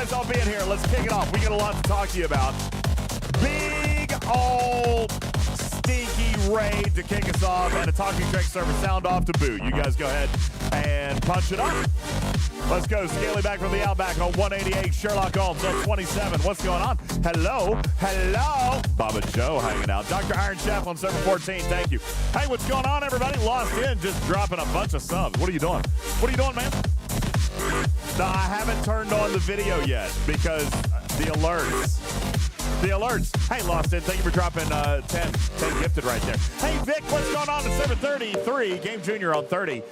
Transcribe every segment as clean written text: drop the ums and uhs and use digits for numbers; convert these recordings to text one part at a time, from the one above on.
guys all being here. Let's kick it off. We got a lot to talk to you about. Big old stinky raid to kick us off and a talking track server sound off to boot. You guys go ahead and punch it up. Let's go. Scaly back from the Outback on 188. Sherlock Holmes on 27. What's going on? Hello. Hello. Baba Joe hanging out. Dr. Iron Chef on server 14. Thank you. Hey, what's going on, everybody? Lost in, just dropping a bunch of subs. What are you doing? What are you doing, man? No, I haven't turned on the video yet because the alerts. The alerts. Hey, Lost In, thank you for dropping 10 gifted right there. Hey, Vic, what's going on in server 33? Game Junior on 30.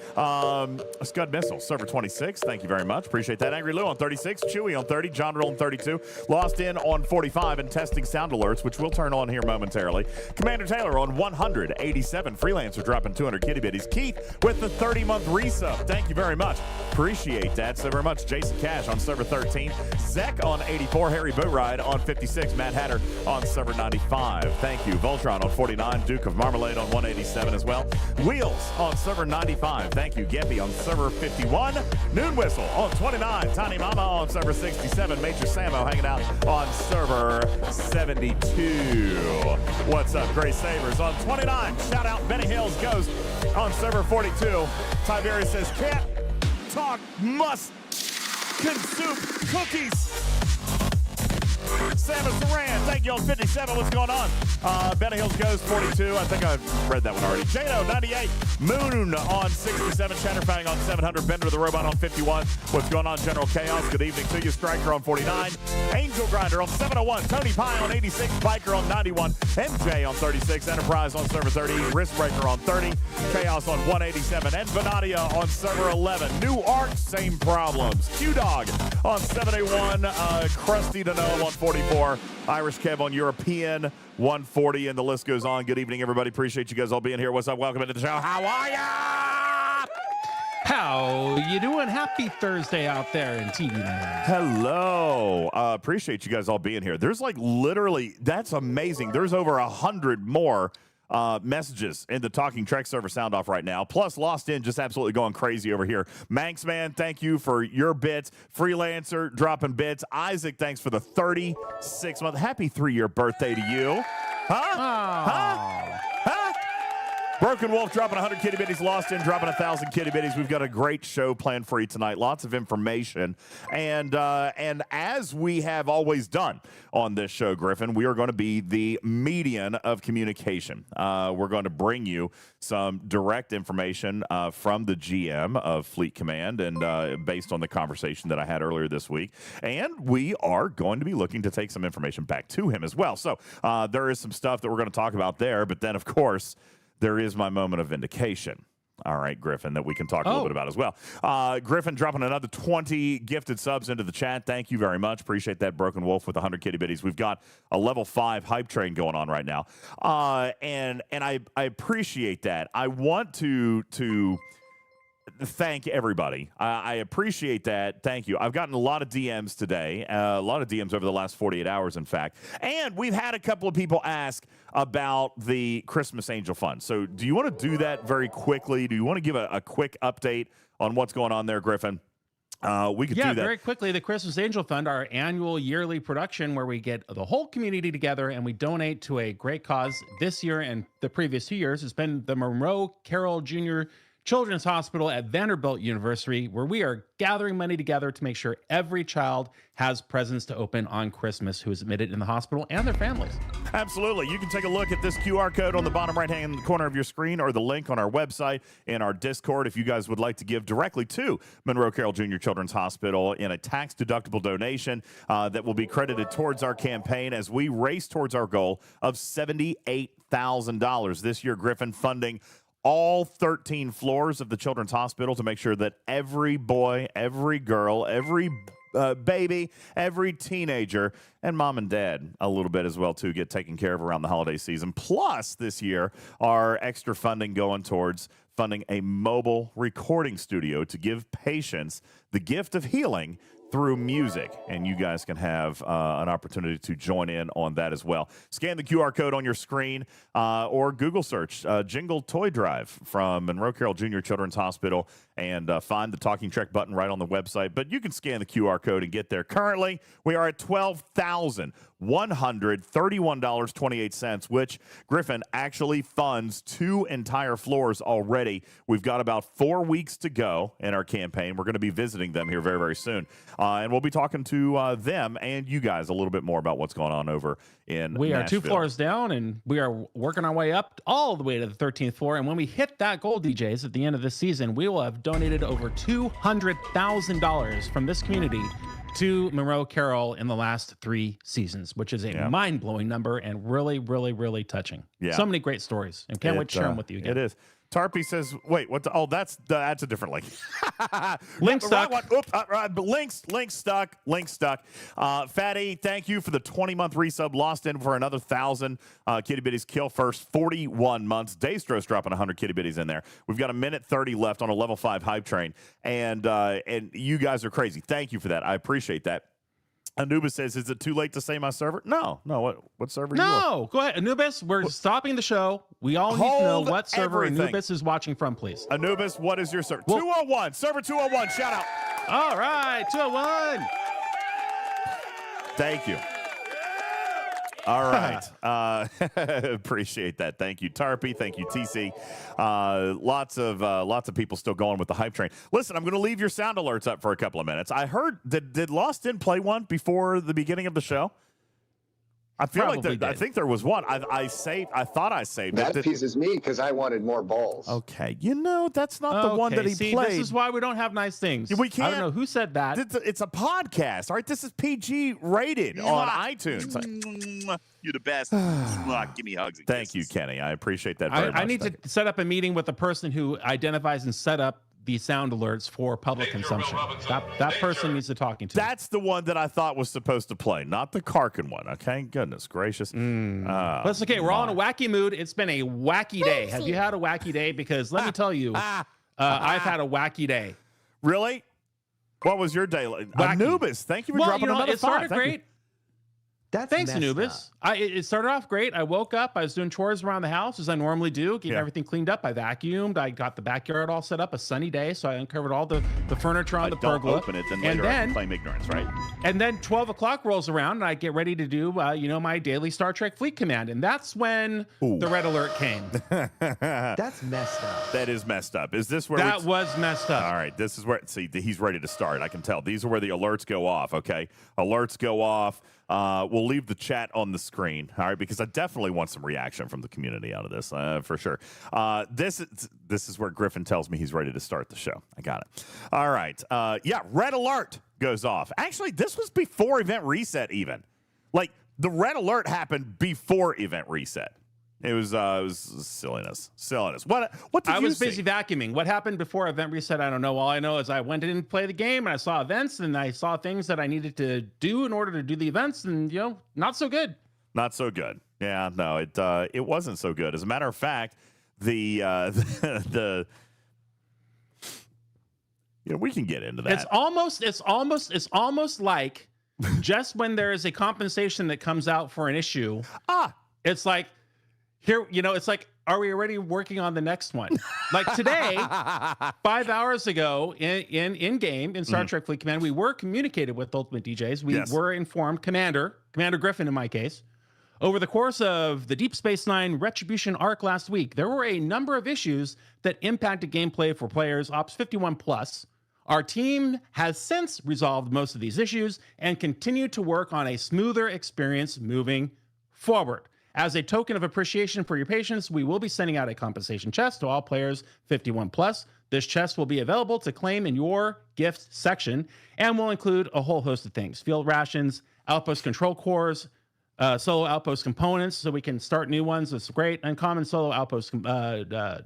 Scud Missile, server 26. Thank you very much. Appreciate that. Angry Lou on 36. Chewy on 30. John Roll on 32. Lost In on 45 and testing sound alerts, which we'll turn on here momentarily. Commander Taylor on 187. Freelancer dropping 200 kitty bitties. Keith with the 30-month resub. Thank you very much. Appreciate that so very much. Jason Cash on server 13. Zek on 84. Harry Bootride on 56. Matt Hatter on server 95. Thank you. Voltron on 49. Duke of Marmalade on 187 as well. Wheels on server 95. Thank you. Geppy on server 51. Noon Whistle on 29. Tiny Mama on server 67. Major Samo hanging out on server 72. What's up, Gray Sabers on 29. Shout out Benny Hills Ghost on server 42. Tiberius says, can't talk, must consume cookies. Samus Saran, thank you on 57. What's going on? Benny Hills Ghost 42. I think I've read that one already. Jado 98. Moon on 67. Chatterfang on 700. Bender the Robot on 51. What's going on, General Chaos? Good evening to you. Striker on 49. Angel Grinder on 701. Tony Pie on 86. Biker on 91. MJ on 36. Enterprise on server 30. Wristbreaker on 30. Chaos on 187. And Venadia on server 11. New Arc, same problems. Q-Dog on 781. Krusty to Gnome on 44. Irish Kev on European 140, and the list goes on. Good evening, everybody. Appreciate you guys all being here. What's up? Welcome into the show. How are ya? How you doing? Happy Thursday out there in TV land. Hello. Appreciate you guys all being here. There's like literally, that's amazing. There's over 100 more messages in the Talking Trek server sound off right now. Plus, Lost In just absolutely going crazy over here. Manx Man, thank you for your bits. Freelancer dropping bits. Isaac, thanks for the 36-month. Happy 3-year birthday to you. Huh? Huh? Huh? Broken Wolf dropping 100 kitty bitties. Lost In dropping 1,000 kitty bitties. We've got a great show planned for you tonight. Lots of information. And as we have always done on this show, Griffin, we are going to be the median of communication. We're going to bring you some direct information from the GM of Fleet Command and based on the conversation that I had earlier this week. And we are going to be looking to take some information back to him as well. So there is some stuff that we're going to talk about there. But then, of course, there is my moment of vindication. All right, Griffin, that we can talk a little bit about as well. Griffin dropping another 20 gifted subs into the chat. Thank you very much. Appreciate that. Broken Wolf with 100 kitty bitties. We've got a level 5 hype train going on right now. And I appreciate that. I want to thank everybody. I appreciate that. Thank you. I've gotten a lot of DMs today, a lot of DMs over the last 48 hours, in fact. And we've had a couple of people ask about the Christmas Angel Fund. So do you want to do that very quickly? Do you want to give a quick update on what's going on there, Griffin? We could do that. Very quickly. The Christmas Angel Fund, our annual yearly production where we get the whole community together and we donate to a great cause. This year and the previous 2 years has been the Monroe Carroll Jr. Children's Hospital at Vanderbilt University, where we are gathering money together to make sure every child has presents to open on Christmas who is admitted in the hospital and their families. Absolutely. You can take a look at this QR code on the bottom right-hand corner of your screen or the link on our website and our Discord if you guys would like to give directly to Monroe Carroll Jr. Children's Hospital in a tax-deductible donation that will be credited towards our campaign as we race towards our goal of $78,000 this year, Griffin, funding all 13 floors of the Children's Hospital to make sure that every boy, every girl, every baby, every teenager, and mom and dad a little bit as well, too, get taken care of around the holiday season. Plus, this year, our extra funding going towards funding a mobile recording studio to give patients the gift of healing through music, and you guys can have an opportunity to join in on that as well. Scan the QR code on your screen or Google search Jingle Toy Drive from Monroe Carroll Jr. Children's Hospital and find the Talking Trek button right on the website. But you can scan the QR code and get there. Currently, we are at $12,131.28, which Griffin actually funds 2 entire floors already. We've got about 4 weeks to go in our campaign. We're going to be visiting them here very, very soon. And we'll be talking to them and you guys a little bit more about what's going on over in We are Nashville. 2 floors down, and we are working our way up all the way to the 13th floor. And when we hit that goal, DJs, at the end of this season, we will have donated over $200,000 from this community to Monroe Carroll in the last 3 seasons, which is a mind-blowing number and really, really, really touching. Yeah. So many great stories, and can't wait to share them with you again. It is. Tarpy says, wait, what? That's a different link. Link stuck. Oops, link stuck. Fatty, thank you for the 20-month resub. Lost in for another 1,000. Kitty Bitties kill first, 41 months. Daystros dropping 100 Kitty Bitties in there. We've got 1:30 left on a level 5 hype train, and you guys are crazy. Thank you for that. I appreciate that. Anubis says, is it too late to say my server? No. What server are you on? No, go ahead. Anubis, we're stopping the show. We all need to know what server Anubis is watching from, please. Anubis, what is your server? 201. Server 201. Shout out. All right, 201. Thank you. All right. Appreciate that. Thank you, Tarpy. Thank you, TC. Lots of people still going with the hype train. Listen, I'm going to leave your sound alerts up for a couple of minutes. I heard did Lost In play one before the beginning of the show? I feel I think there was one. I thought I saved that. That pisses me because I wanted more balls. Okay, that's not the one that he played. This is why we don't have nice things. We can't. I don't know who said that. It's a podcast, all right? This is PG rated on iTunes. You're the best. Give me hugs. Thank you, Kenny. I appreciate that very much. I need to set up a meeting with the person who identifies and set up the sound alerts for public consumption. That person needs to talking to. That's the one that I thought was supposed to play, not the Karkin one. Okay, goodness gracious. But it's okay. We're all in a wacky mood. It's been a wacky day. Have you had a wacky day? Because let me tell you, I've had a wacky day. Really? What was your day like? Anubis, thank you for dropping another 5. It started great. Thanks, messed Anubis. It started off great. I woke up. I was doing chores around the house as I normally do, getting everything cleaned up. I vacuumed. I got the backyard all set up. A sunny day, so I uncovered all the furniture on the pergola. Don't open it, then later I can claim ignorance, right? And then 12 o'clock rolls around, and I get ready to do, my daily Star Trek Fleet Command, and that's when the red alert came. That's messed up. That is messed up. Is this where that was messed up? All right, this is where he's ready to start. I can tell. These are where the alerts go off. Okay, alerts go off. We'll leave the chat on the screen, all right, because I definitely want some reaction from the community out of this, for sure. This is where Griffin tells me he's ready to start the show. I got it. All right. Red alert goes off. Actually, this was before event reset even. Like, the red alert happened before event reset. It was silliness. What did you see? I was busy vacuuming. What happened before event reset? I don't know. All I know is I went in and played the game, and I saw events, and I saw things that I needed to do in order to do the events, and not so good. Not so good. Yeah, no, it wasn't so good. As a matter of fact, the we can get into that. It's almost like just when there is a compensation that comes out for an issue. It's like. Here, it's like, are we already working on the next one? Like today, 5 hours ago in game in Star Trek Fleet Command, we were communicated with UltimatDJz. We were informed, Commander Griffin in my case, over the course of the Deep Space Nine Retribution arc last week, there were a number of issues that impacted gameplay for players Ops 51 plus. Our team has since resolved most of these issues and continued to work on a smoother experience moving forward. As a token of appreciation for your patience, we will be sending out a compensation chest to all players 51 plus. This chest will be available to claim in your gift section and will include a whole host of things: field rations, outpost control cores, solo outpost components, so we can start new ones. It's great. Uncommon solo outpost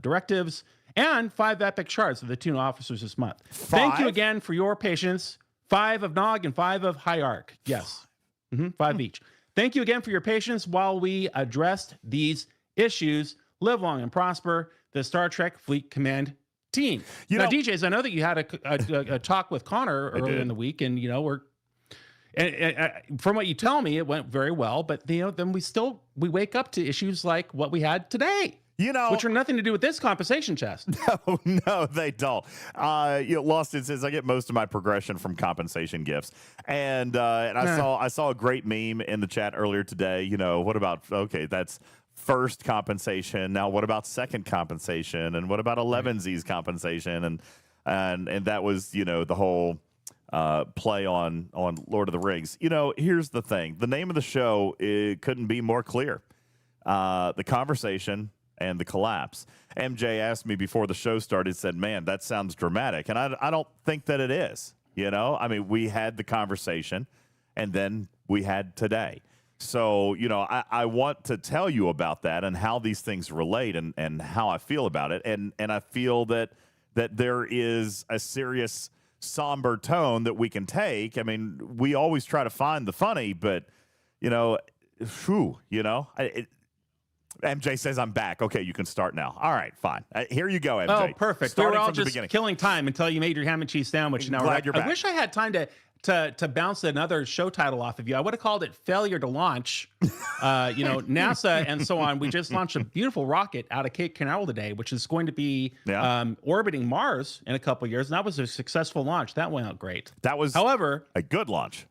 directives, and 5 epic shards of the 2 officers this month. 5? Thank you again for your patience. 5 of Nog and 5 of Hierarch. Yes. 5 each. Thank you again for your patience while we addressed these issues. Live long and prosper, the Star Trek Fleet Command team. Now, DJz, I know that you had a talk with Connor earlier in the week, and from what you tell me, it went very well. But then we wake up to issues like what we had today. Which are nothing to do with this compensation chest. No, they don't. Lawson says I get most of my progression from compensation gifts, and I saw a great meme in the chat earlier today. What about that's first compensation? Now what about second compensation? And what about 11Z's compensation? And that was the whole play on Lord of the Rings. Here's the thing: the name of the show, it couldn't be more clear. The conversation and the collapse. MJ asked me before the show started, said, man, that sounds dramatic. And I don't think that it is. We had the conversation, and then we had today. So, I want to tell you about that and how these things relate and how I feel about it. And I feel that there is a serious, somber tone that we can take. We always try to find the funny, but, MJ says I'm back. Okay, you can start now. All right, fine. Here you go, MJ. Oh, perfect. We were all just killing time until you made your ham and cheese sandwich. Now Glad you're back. I wish I had time to bounce another show title off of you. I would have called it Failure to Launch. NASA and so on. We just launched a beautiful rocket out of Cape Canaveral today, which is going to be orbiting Mars in a couple of years. And that was a successful launch. That went out great. That was, however, a good launch.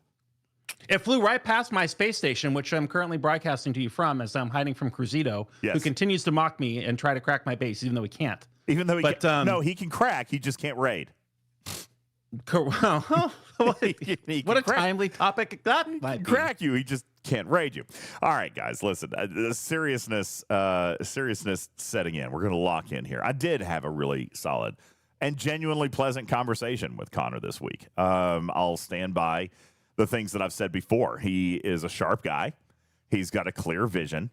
It flew right past my space station, which I'm currently broadcasting to you from as I'm hiding from Cruzito, who continues to mock me and try to crack my base, even though he can't. No, he can crack. He just can't raid. What a timely topic that might be. Crack you. He just can't raid you. All right, guys, listen. Seriousness setting in. We're going to lock in here. I did have a really solid and genuinely pleasant conversation with Connor this week. I'll stand by the things that I've said before. He is a sharp guy. He's got a clear vision.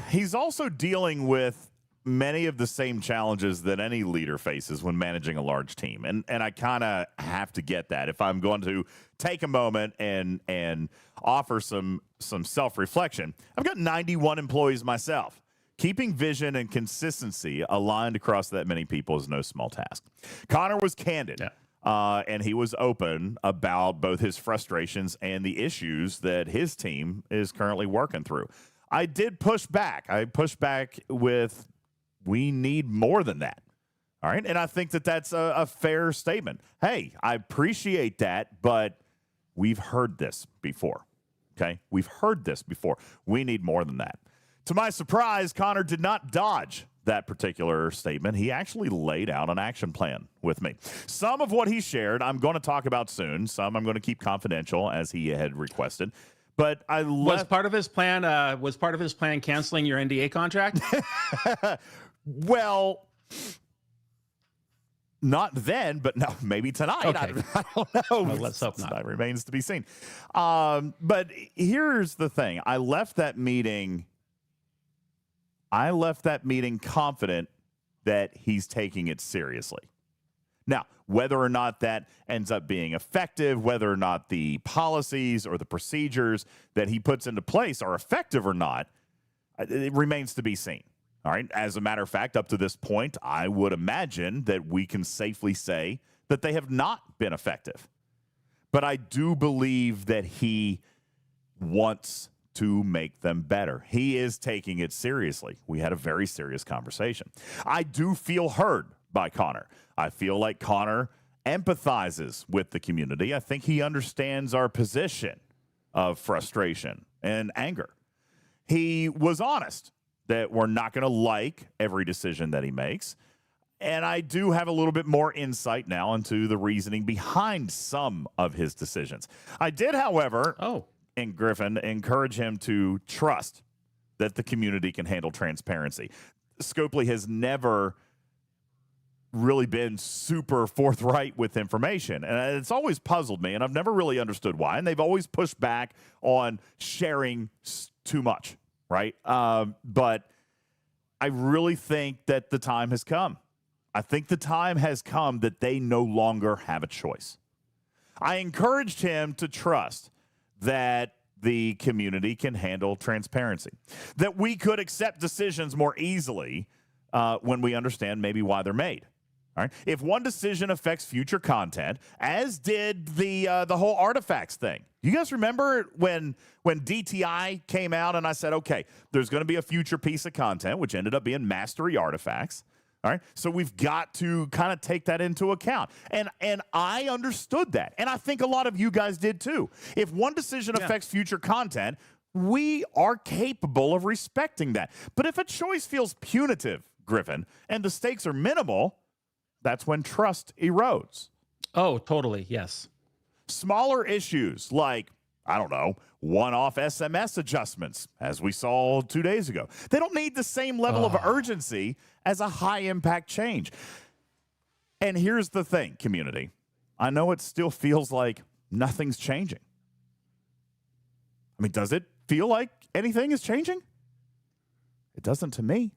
He's also dealing with many of the same challenges that any leader faces when managing a large team. And I kind of have to get that. If I'm going to take a moment and offer some self-reflection, I've got 91 employees myself. Keeping vision and consistency aligned across that many people is no small task. Connor was candid. Yeah. And he was open about both his frustrations and the issues that his team is currently working through. I did push back. I pushed back with, we need more than that. All right. And I think that that's a fair statement. Hey, I appreciate that, but we've heard this before. Okay. We've heard this before. We need more than that. To my surprise, Connor did not dodge that particular statement. He actually laid out an action plan with me. Some of what he shared, I'm going to talk about soon. Some I'm going to keep confidential, as he had requested. But was part of his plan canceling your NDA contract? Well, not then, but no, maybe tonight. Okay. I don't know. Well, let's hope not. That remains to be seen. But here's the thing. I left that meeting confident that he's taking it seriously. Now, whether or not that ends up being effective, whether or not the policies or the procedures that he puts into place are effective or not, it remains to be seen. All right. As a matter of fact, up to this point, I would imagine that we can safely say that they have not been effective. But I do believe that he wants to make them better. He is taking it seriously. We had a very serious conversation. I do feel heard by Connor. I feel like Connor empathizes with the community. I think he understands our position of frustration and anger. He was honest that we're not going to like every decision that he makes. And I do have a little bit more insight now into the reasoning behind some of his decisions. I did, however, in Griffin, encourage him to trust that the community can handle transparency. Scopely has never really been super forthright with information, and it's always puzzled me, and I've never really understood why. And they've always pushed back on sharing too much, right? But I really think that the time has come. I think the time has come that they no longer have a choice. I encouraged him to trust that the community can handle transparency, that we could accept decisions more easily when we understand maybe why they're made. All right. If one decision affects future content, as did the whole artifacts thing. You guys remember when DTI came out and I said, okay, there's going to be a future piece of content, which ended up being mastery artifacts. All right. So we've got to kind of take that into account. And I understood that. And I think a lot of you guys did too. If one decision affects future content, we are capable of respecting that. But if a choice feels punitive, Griffin, and the stakes are minimal, that's when trust erodes. Oh, totally. Yes. Smaller issues like, I don't know, one-off SMS adjustments, as we saw 2 days ago. They don't need the same level of urgency as a high-impact change. And here's the thing, community. I know it still feels like nothing's changing. I mean, does it feel like anything is changing? It doesn't to me.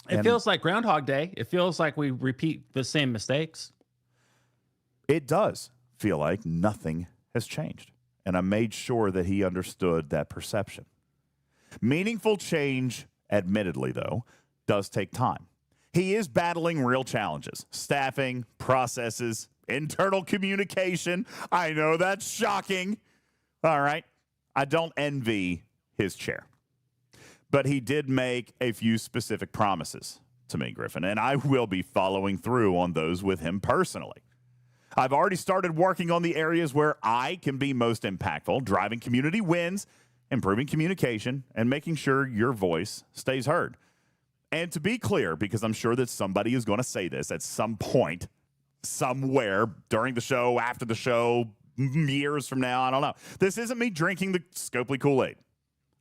It feels like Groundhog Day. It feels like we repeat the same mistakes. It does feel like nothing has changed. And I made sure that he understood that perception. Meaningful change, admittedly, though, does take time. He is battling real challenges. Staffing, processes, internal communication. I know that's shocking. All right. I don't envy his chair. But he did make a few specific promises to me, Griffin, and I will be following through on those with him personally. I've already started working on the areas where I can be most impactful, driving community wins, improving communication, and making sure your voice stays heard. And to be clear, because I'm sure that somebody is going to say this at some point, somewhere during the show, after the show, years from now, I don't know. This isn't me drinking the Scopely Kool-Aid.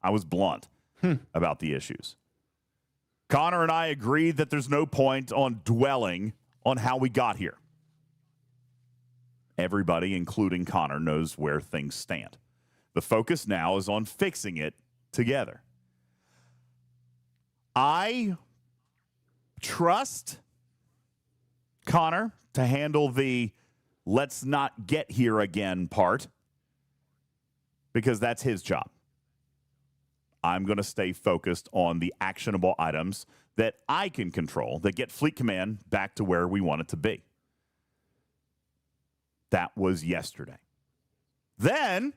I was blunt about the issues. Connor and I agreed that there's no point on dwelling on how we got here. Everybody, including Connor, knows where things stand. The focus now is on fixing it together. I trust Connor to handle the let's not get here again part because that's his job. I'm going to stay focused on the actionable items that I can control that get Fleet Command back to where we want it to be. That was yesterday. Then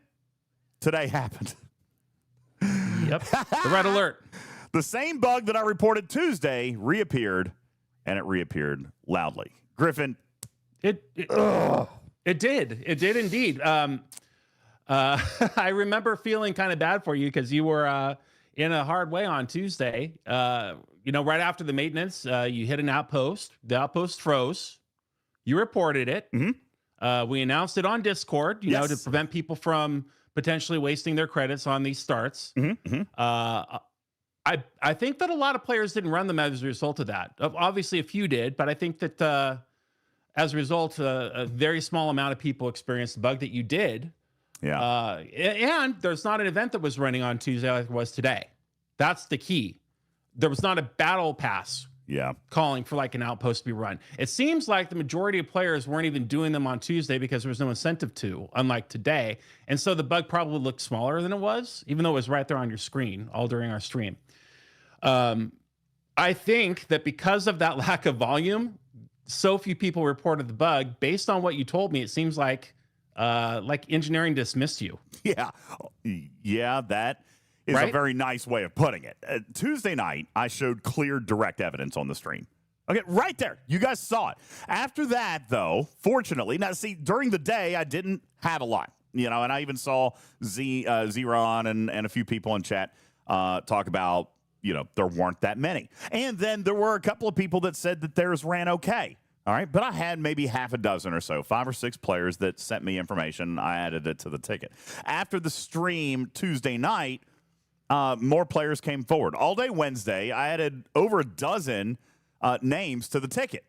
today happened. Yep. The red alert. The same bug that I reported Tuesday reappeared, and it reappeared loudly. Griffin. It did. It did indeed. I remember feeling kind of bad for you because you were in a hard way on Tuesday. Right after the maintenance, you hit an outpost. The outpost froze. You reported it. Mm-hmm. We announced it on Discord, to prevent people from potentially wasting their credits on these starts. Mm-hmm. I think that a lot of players didn't run them as a result of that. Obviously, a few did, but I think that as a result, a very small amount of people experienced the bug that you did. Yeah. And there's not an event that was running on Tuesday like it was today. That's the key. There was not a battle pass calling for like an outpost to be run. It seems like the majority of players weren't even doing them on Tuesday because there was no incentive to, unlike today. And so the bug probably looked smaller than it was, even though it was right there on your screen all during our stream. I think that because of that lack of volume, so few people reported the bug. Based on what you told me, it seems like engineering dismissed you. Yeah, that is a very nice way of putting it. Tuesday night, I showed clear, direct evidence on the stream. Okay, right there. You guys saw it. After that, though, fortunately, now see, during the day, I didn't have a lot, and I even saw Zeron and a few people in chat talk about, there weren't that many. And then there were a couple of people that said that theirs ran okay. All right, but I had maybe half a dozen or so, 5 or 6 players that sent me information. I added it to the ticket. After the stream Tuesday night, more players came forward. All day Wednesday, I added over a dozen names to the ticket,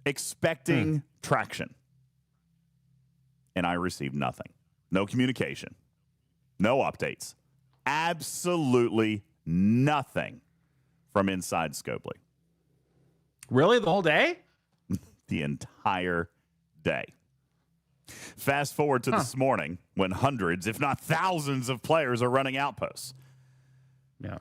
expecting traction. And I received nothing. No communication. No updates. Absolutely nothing from inside Scopely. Really? The whole day? The entire day. Fast forward to this morning when hundreds, if not thousands of players are running outposts. Yeah.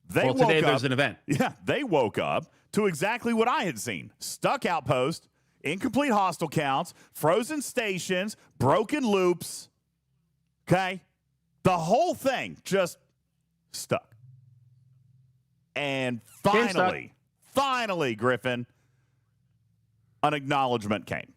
They woke today up, there's an event. Yeah, they woke up to exactly what I had seen. Stuck Outpost, incomplete hostile counts, frozen stations, broken loops. Okay? The whole thing just stuck. And finally, Griffin, an acknowledgement came.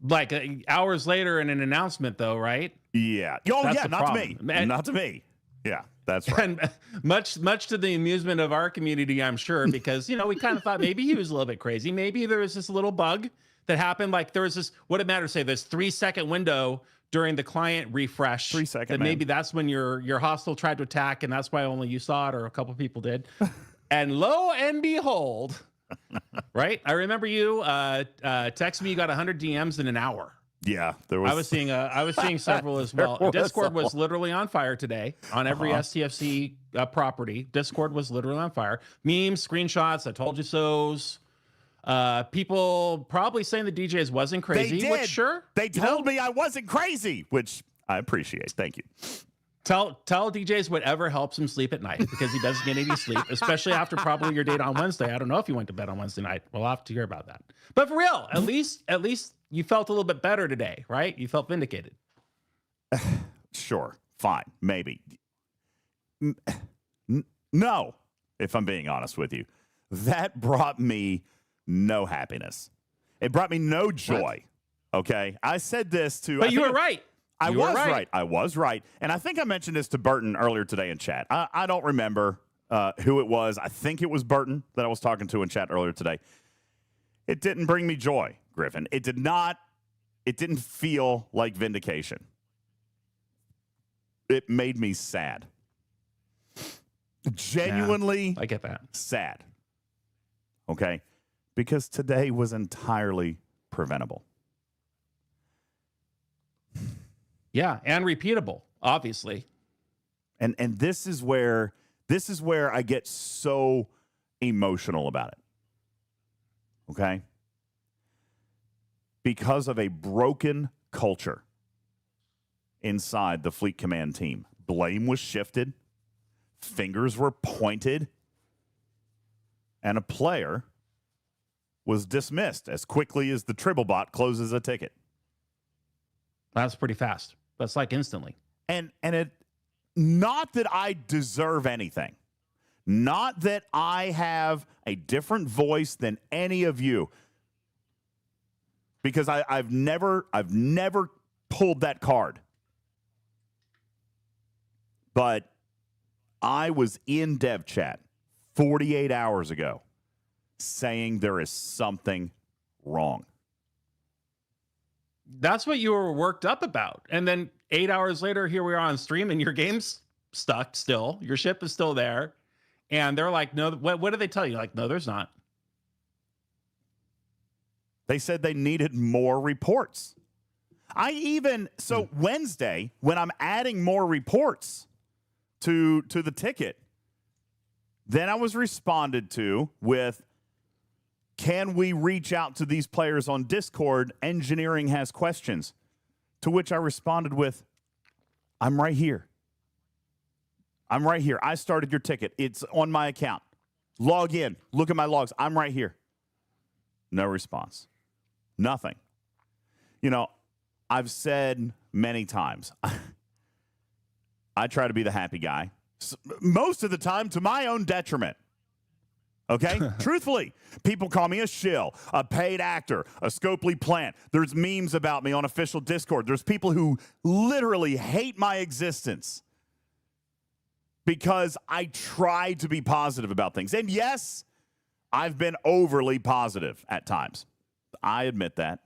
Like hours later in an announcement, though, right? Yeah. Oh, That's yeah, the not to me. problem. Not to me. Yeah, that's right. And much to the amusement of our community, I'm sure, because, we kind of thought maybe he was a little bit crazy. Maybe there was this little bug that happened. Like there was this, what it matters, say this 3-second window during the client refresh. 3 second, that maybe that's when your hostile tried to attack, and that's why only you saw it, or a couple people did. And lo and behold, right? I remember you texted me you got 100 DMs in an hour. Yeah, there was. I was seeing several as well. Discord was literally on fire today on every STFC property. Discord was literally on fire. Memes, screenshots, I told you so's. People probably saying the DJz wasn't crazy. They did. Which, sure. They told me I wasn't crazy, which I appreciate. Thank you. Tell DJz whatever helps him sleep at night, because he doesn't get any sleep, especially after probably your date on Wednesday. I don't know if you went to bed on Wednesday night. We'll have to hear about that. But for real, at least you felt a little bit better today, right? You felt vindicated. Sure. Fine. Maybe. No, if I'm being honest with you. That brought me no happiness. It brought me no joy. What? Okay? I said this to... But you were right. I was right. I was right. And I think I mentioned this to Burton earlier today in chat. I don't remember who it was. I think it was Burton that I was talking to in chat earlier today. It didn't bring me joy, Griffin. It didn't feel like vindication. It made me sad. Genuinely, I get that. Sad. Okay? Because today was entirely preventable. Yeah, and repeatable, obviously. And this is where I get so emotional about it. Okay? Because of a broken culture inside the Fleet Command team. Blame was shifted, fingers were pointed, and a player was dismissed as quickly as the Tribblebot closes a ticket. That's pretty fast. That's like instantly. And it, not that I deserve anything. Not that I have a different voice than any of you. Because I've never pulled that card. But I was in dev chat 48 hours ago saying there is something wrong. That's what you were worked up about. And then 8 hours later, here we are on stream, and your game's stuck still. Your ship is still there. And they're like, no, what did they tell you? Like, no, there's not. They said they needed more reports. Wednesday, when I'm adding more reports to the ticket, then I was responded to with, can we reach out to these players on Discord? Engineering has questions. To which I responded with, I'm right here. I'm right here. I started your ticket. It's on my account. Log in. Look at my logs. I'm right here. No response. Nothing. You know, I've said many times, I try to be the happy guy. Most of the time to my own detriment. Okay? Truthfully, people call me a shill, a paid actor, a Scopely plant. There's memes about me on official Discord. There's people who literally hate my existence because I try to be positive about things. And yes, I've been overly positive at times. I admit that.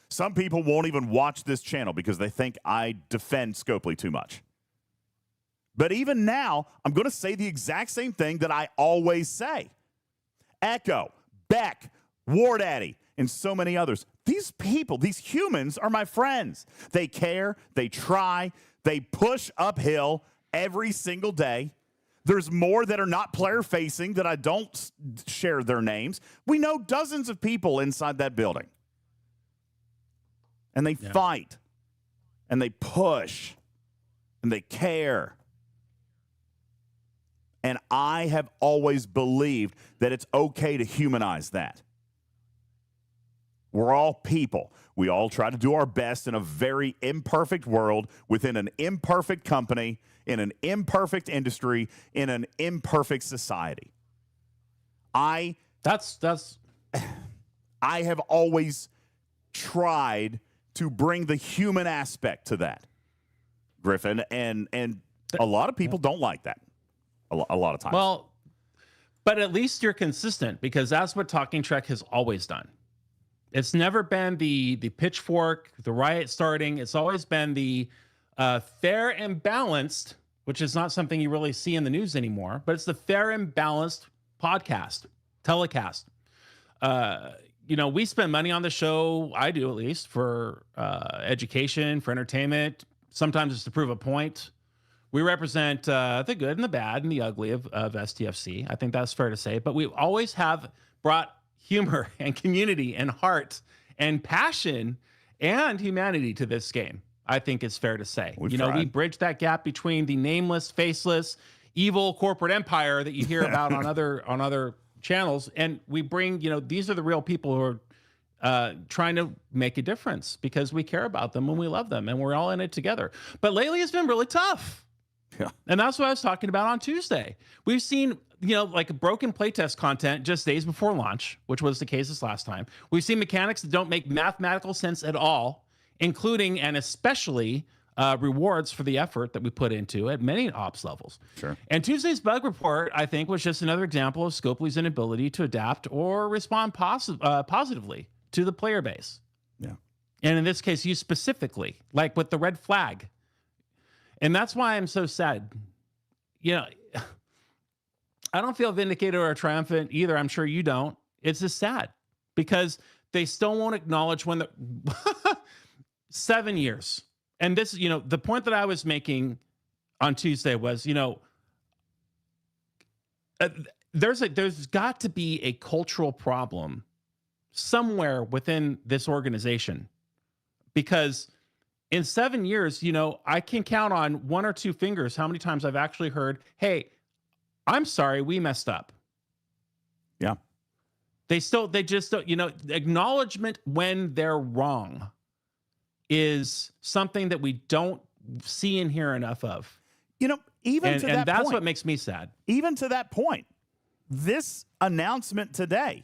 Some people won't even watch this channel because they think I defend Scopely too much. But even now, I'm going to say the exact same thing that I always say. Echo, Beck, War Daddy, and so many others. These people, these humans are my friends. They care, they try, they push uphill every single day. There's more that are not player-facing that I don't share their names. We know dozens of people inside that building. And they fight, and they push, and they care. And I have always believed that it's okay to humanize that. We're all people. We all try to do our best in a very imperfect world, within an imperfect company, in an imperfect industry, in an imperfect society. I have always tried to bring the human aspect to that, Griffin, and a lot of people don't like that a lot of times. Well, but at least you're consistent, because that's what Talking Trek has always done. It's never been the pitchfork, the riot starting. It's always been the fair and balanced, which is not something you really see in the news anymore, but it's the fair and balanced podcast, telecast. We spend money on the show. I do, at least, for education, for entertainment. Sometimes it's to prove a point. We represent the good and the bad and the ugly of STFC. I think that's fair to say. But we always have brought humor and community and heart and passion and humanity to this game. I think it's fair to say. We bridge that gap between the nameless, faceless, evil corporate empire that you hear about on other channels, and we bring, these are the real people who are trying to make a difference because we care about them and we love them and we're all in it together. But lately it's been really tough. Yeah. And that's what I was talking about on Tuesday. We've seen, like broken playtest content just days before launch, which was the case this last time. We've seen mechanics that don't make mathematical sense at all, including and especially rewards for the effort that we put into at many ops levels. Sure. And Tuesday's bug report, I think, was just another example of Scopely's inability to adapt or respond positively to the player base. Yeah. And in this case, you specifically, like with the red flag. And that's why I'm so sad. I don't feel vindicated or triumphant either. I'm sure you don't. It's just sad because they still won't acknowledge when the 7 years. And this, the point that I was making on Tuesday was, there's got to be a cultural problem somewhere within this organization, because in 7 years, I can count on one or two fingers how many times I've actually heard, "Hey, I'm sorry, we messed up." Yeah. They just don't, acknowledgement when they're wrong is something that we don't see and hear enough of. And that's what makes me sad. Even to that point, this announcement today,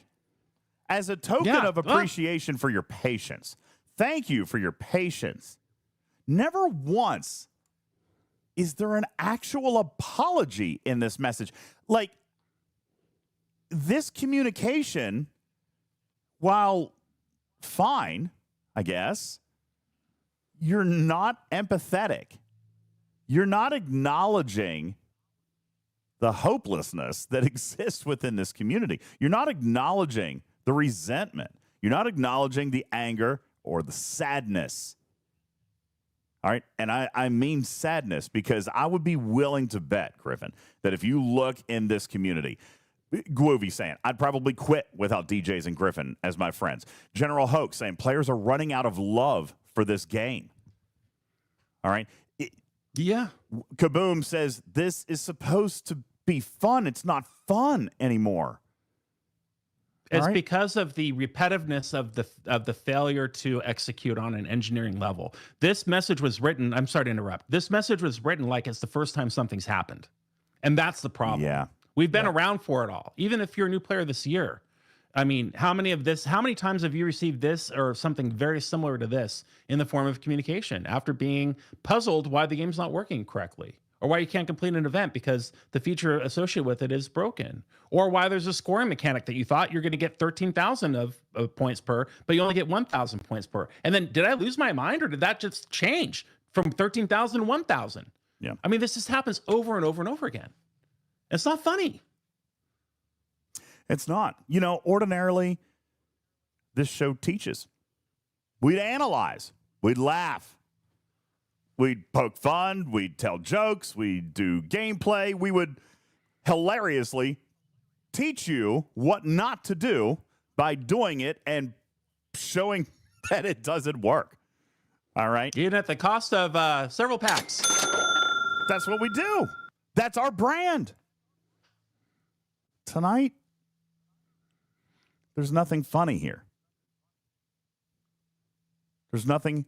as a token of appreciation for your patience, thank you for your patience. Never once is there an actual apology in this message. Like, this communication, while fine, I guess, you're not empathetic. You're not acknowledging the hopelessness that exists within this community. You're not acknowledging the resentment. You're not acknowledging the anger or the sadness. All right. And I mean sadness, because I would be willing to bet, Griffin, that if you look in this community, Groovy saying, I'd probably quit without DJz and Griffin as my friends. General Hoke saying, players are running out of love for this game. All right. Yeah. Kaboom says, this is supposed to be fun. It's not fun anymore. It's because of the repetitiveness of the failure to execute on an engineering level. This message was written, I'm sorry to interrupt. This message was written like it's the first time something's happened. And that's the problem. Yeah. We've been around for it all. Even if you're a new player this year. I mean, how many times have you received this or something very similar to this in the form of communication after being puzzled why the game's not working correctly? Or why you can't complete an event because the feature associated with it is broken, or why there's a scoring mechanic that you thought you're going to get 13,000 of points per, but you only get 1,000 points per. And then did I lose my mind, or did that just change from 13,000 to 1,000? Yeah. I mean, this just happens over and over and over again. It's not funny. It's not. Ordinarily, this show teaches. We'd analyze. We'd laugh. We'd poke fun, we'd tell jokes, we'd do gameplay. We would hilariously teach you what not to do by doing it and showing that it doesn't work. All right? Even at the cost of several packs. That's what we do. That's our brand. tonight, there's nothing funny here. There's nothing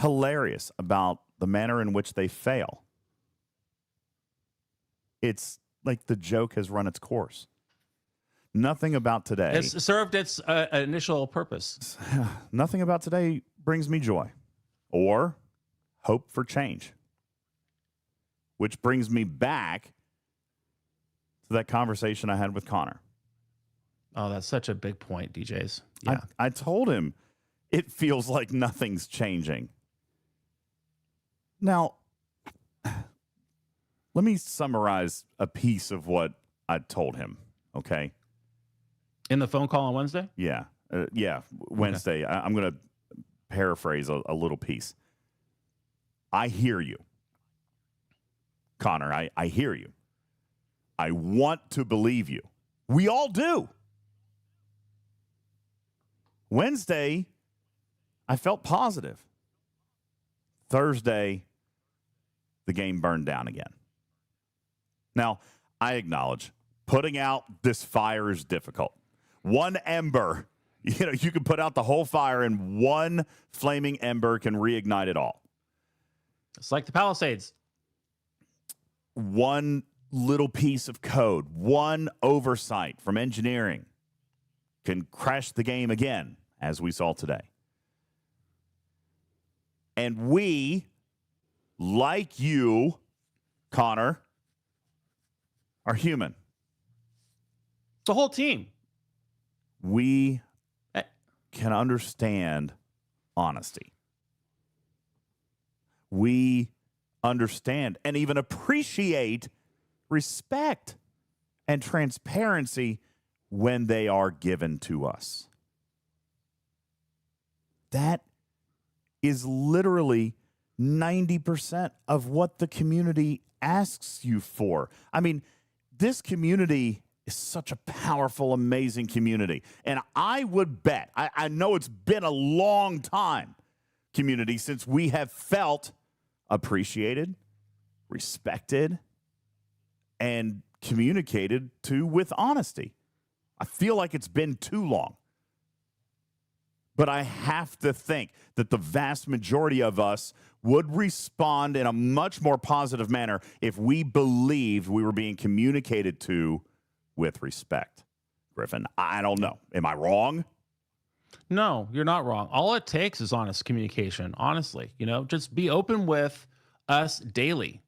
hilarious about the manner in which they fail. It's like the joke has run its course. Nothing about today. It's served its initial purpose. Nothing about today brings me joy or hope for change. Which brings me back to that conversation I had with Connor. Oh, that's such a big point, DJz. Yeah. I told him it feels like nothing's changing. Now, let me summarize a piece of what I told him, okay? In the phone call on Wednesday? Yeah. Wednesday. Okay. I'm going to paraphrase a little piece. I hear you. Connor, I hear you. I want to believe you. We all do. Wednesday, I felt positive. Thursday, the game burned down again. Now, I acknowledge putting out this fire is difficult. One ember, you can put out the whole fire, and one flaming ember can reignite it all. It's like the Palisades. One little piece of code, one oversight from engineering can crash the game again, as we saw today. And we, like you, Connor, are human. It's a whole team. We can understand honesty. We understand and even appreciate respect and transparency when they are given to us. That is literally 90% of what the community asks you for. I mean, this community is such a powerful, amazing community. And I would bet, I know it's been a long time, community, since we have felt appreciated, respected, and communicated to with honesty. I feel like it's been too long. But I have to think that the vast majority of us would respond in a much more positive manner if we believed we were being communicated to with respect. Griffin, I don't know. Am I wrong? No, you're not wrong. All it takes is honest communication, honestly. Just be open with us daily.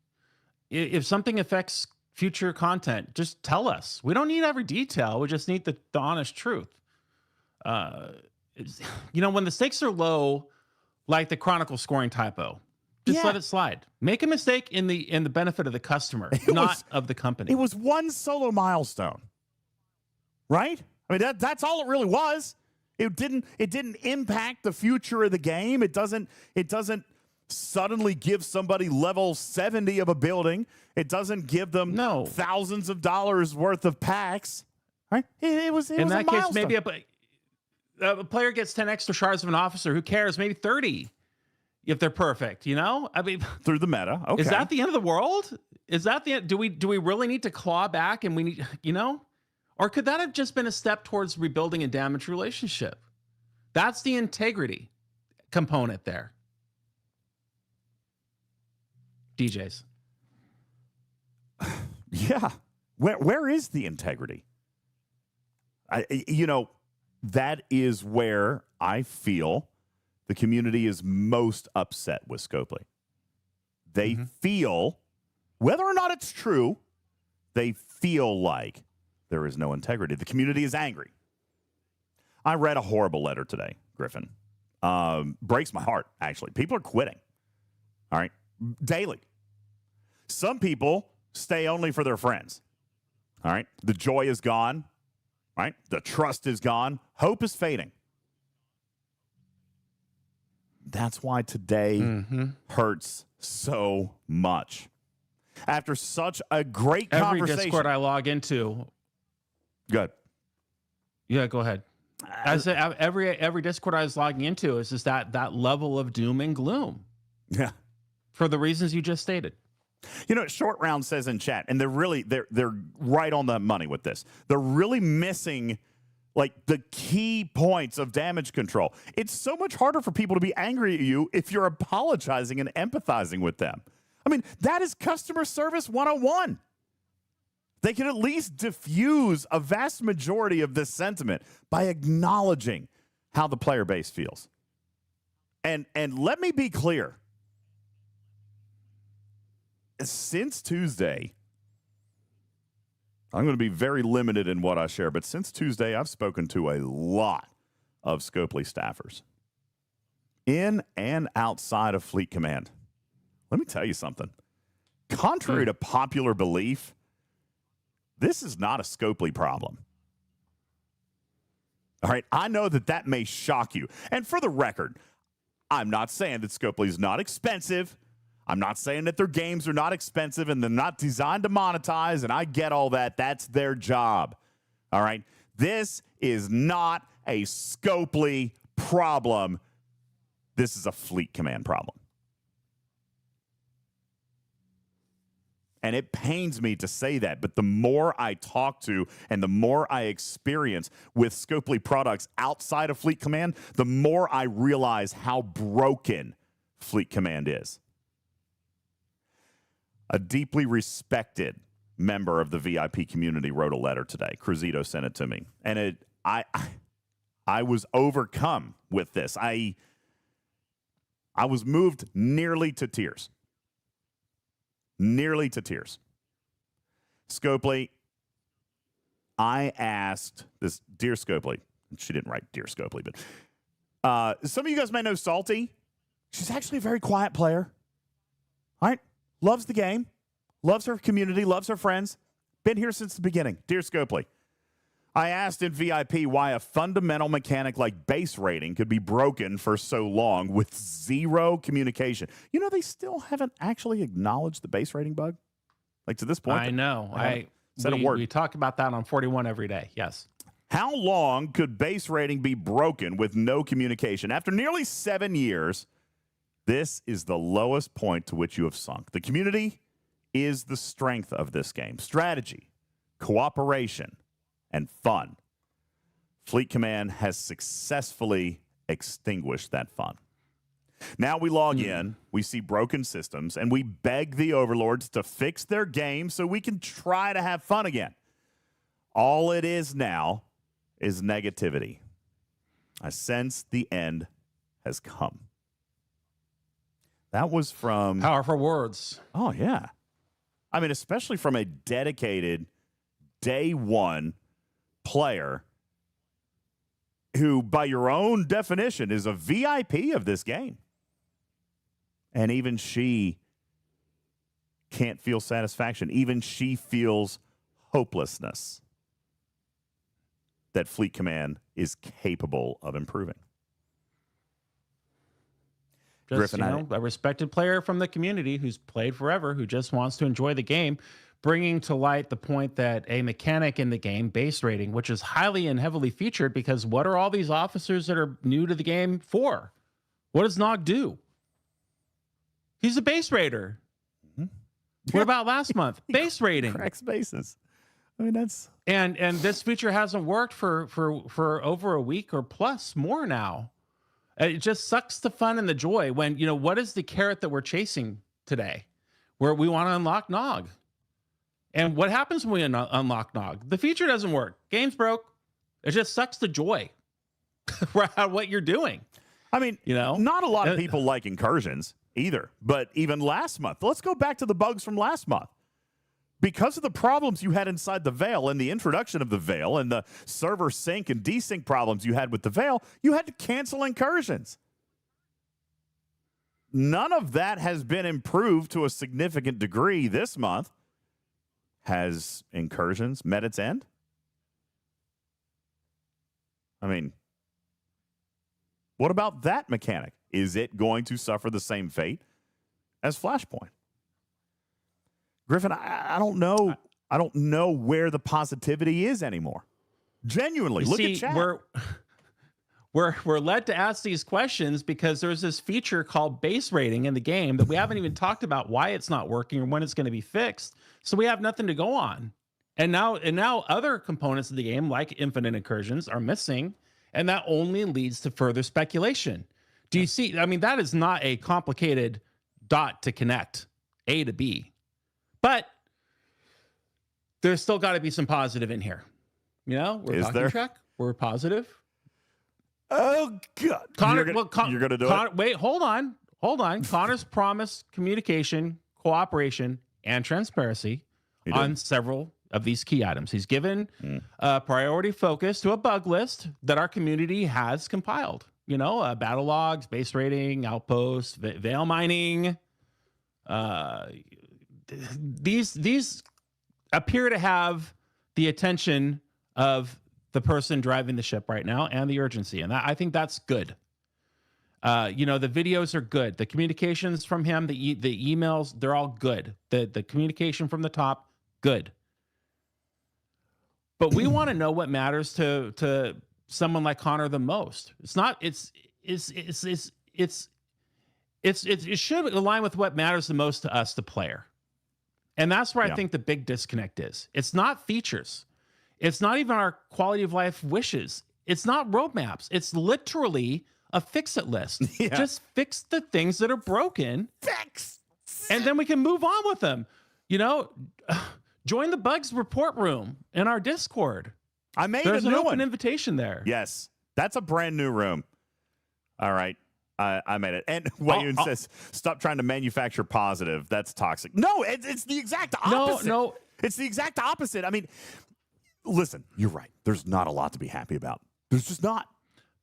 If something affects future content, just tell us. We don't need every detail. We just need the honest truth. When the stakes are low, like the Chronicle scoring typo, just let it slide. Make a mistake in the benefit of the customer, not of the company. It was one solo milestone, right? I mean, that's all it really was. It didn't impact the future of the game. It doesn't suddenly give somebody level 70 of a building. It doesn't give them thousands of dollars worth of packs. Right? It was in that a case, milestone. maybe a player gets 10 extra shards of an officer. Who cares? Maybe 30 if they're perfect, I mean, through the meta. Okay. Is that the end of the world? Is that the end? Do we really need to claw back and we need, or could that have just been a step towards rebuilding a damaged relationship? That's the integrity component there. DJz. Yeah. Where is the integrity? That is where I feel the community is most upset with Scopely. They feel, whether or not it's true, they feel like there is no integrity. The community is angry. I read a horrible letter today, Griffin. Breaks my heart, actually. People are quitting. All right? Daily. Some people stay only for their friends. All right? The joy is gone. Right? The trust is gone. Hope is fading. That's why today hurts so much. After such a great conversation. Every Discord I log into. Good. Yeah, go ahead. Every Discord I was logging into is just that level of doom and gloom. Yeah. For the reasons you just stated. Short Round says in chat, and they're right on the money with this. They're really missing like the key points of damage control. It's so much harder for people to be angry at you if you're apologizing and empathizing with them. I mean, that is customer service 101. They can at least diffuse a vast majority of this sentiment by acknowledging how the player base feels. And let me be clear. Since Tuesday, I'm going to be very limited in what I share, but since Tuesday, I've spoken to a lot of Scopely staffers in and outside of Fleet Command. Let me tell you something. Contrary to popular belief, this is not a Scopely problem. All right, I know that may shock you. And for the record, I'm not saying that Scopely is not expensive. I'm not saying that their games are not expensive and they're not designed to monetize, and I get all that. That's their job. All right? This is not a Scopely problem. This is a Fleet Command problem. And it pains me to say that, but the more I talk to and the more I experience with Scopely products outside of Fleet Command, the more I realize how broken Fleet Command is. A deeply respected member of the VIP community wrote a letter today. Cruzito sent it to me. And I was overcome with this. I was moved nearly to tears. Nearly to tears. Scopely, I asked this, dear Scopely, she didn't write dear Scopely, but some of you guys may know Salty. She's actually a very quiet player. All right? Loves the game, loves her community, loves her friends. Been here since the beginning. Dear Scopely, I asked in VIP why a fundamental mechanic like base rating could be broken for so long with zero communication. You know, they still haven't actually acknowledged the base rating bug. Like to this point. I know. We talk about that on 41 every day. Yes. How long could base rating be broken with no communication? After nearly 7 years, this is the lowest point to which you have sunk. The community is the strength of this game. Strategy, cooperation, and fun. Fleet Command has successfully extinguished that fun. Now we log in, we see broken systems, and we beg the overlords to fix their game so we can try to have fun again. All it is now is negativity. I sense the end has come. That was from... Powerful words. Oh, yeah. I mean, especially from a dedicated day one player who, by your own definition, is a VIP of this game. And even she can't feel satisfaction. Even she feels hopelessness that Fleet Command is capable of improving. Just, Griffin, a respected player from the community who's played forever, who just wants to enjoy the game, bringing to light the point that a mechanic in the game, base rating, which is highly and heavily featured, because what are all these officers that are new to the game for? What does Nog do? He's a base raider. Mm-hmm. What about last month? Base rating. Cracks bases. I mean, that's... And this feature hasn't worked for over a week or plus more now. It just sucks the fun and the joy when, what is the carrot that we're chasing today? Where we want to unlock Nog. And what happens when we unlock Nog? The feature doesn't work. Game's broke. It just sucks the joy out of what you're doing. I mean, not a lot of people like incursions either. But even last month, let's go back to the bugs from last month. Because of the problems you had inside the Veil and the introduction of the Veil and the server sync and desync problems you had with the Veil, you had to cancel incursions. None of that has been improved to a significant degree this month. Has incursions met its end? I mean, what about that mechanic? Is it going to suffer the same fate as Flashpoint? Griffin, I don't know. I don't know where the positivity is anymore. Genuinely, look at chat. we're led to ask these questions because there's this feature called base rating in the game that we haven't even talked about why it's not working or when it's going to be fixed. So we have nothing to go on. And now other components of the game, like infinite incursions, are missing, and that only leads to further speculation. Do you see? I mean, that is not a complicated dot to connect A to B, but there's still got to be some positive in here. You know, we're talking track. We're positive. Oh God, Connor, you're gonna do it. Wait, hold on. Connor's promised communication, cooperation, and transparency on several of these key items. He's given priority focus to a bug list that our community has compiled. You know, battle logs, base rating, outpost, veil mining. These appear to have the attention of the person driving the ship right now and the urgency. And I think that's good. You know, the videos are good. The communications from him, the emails, they're all good. The communication from the top, good. But we want to know what matters to someone like Connor the most. It should align with what matters the most to us, the player. And that's where I think the big disconnect is. It's not features. It's not even our quality of life wishes. It's not roadmaps. It's literally a fix-it list. Yeah. Just fix the things that are broken. Fix. And then we can move on with them. You know, join the bugs report room in our Discord. There's an open invitation there. Yes. That's a brand new room. All right. I made it. And Wayne says, stop trying to manufacture positive. That's toxic. No, it's the exact opposite. No. It's the exact opposite. I mean, listen, you're right. There's not a lot to be happy about. There's just not.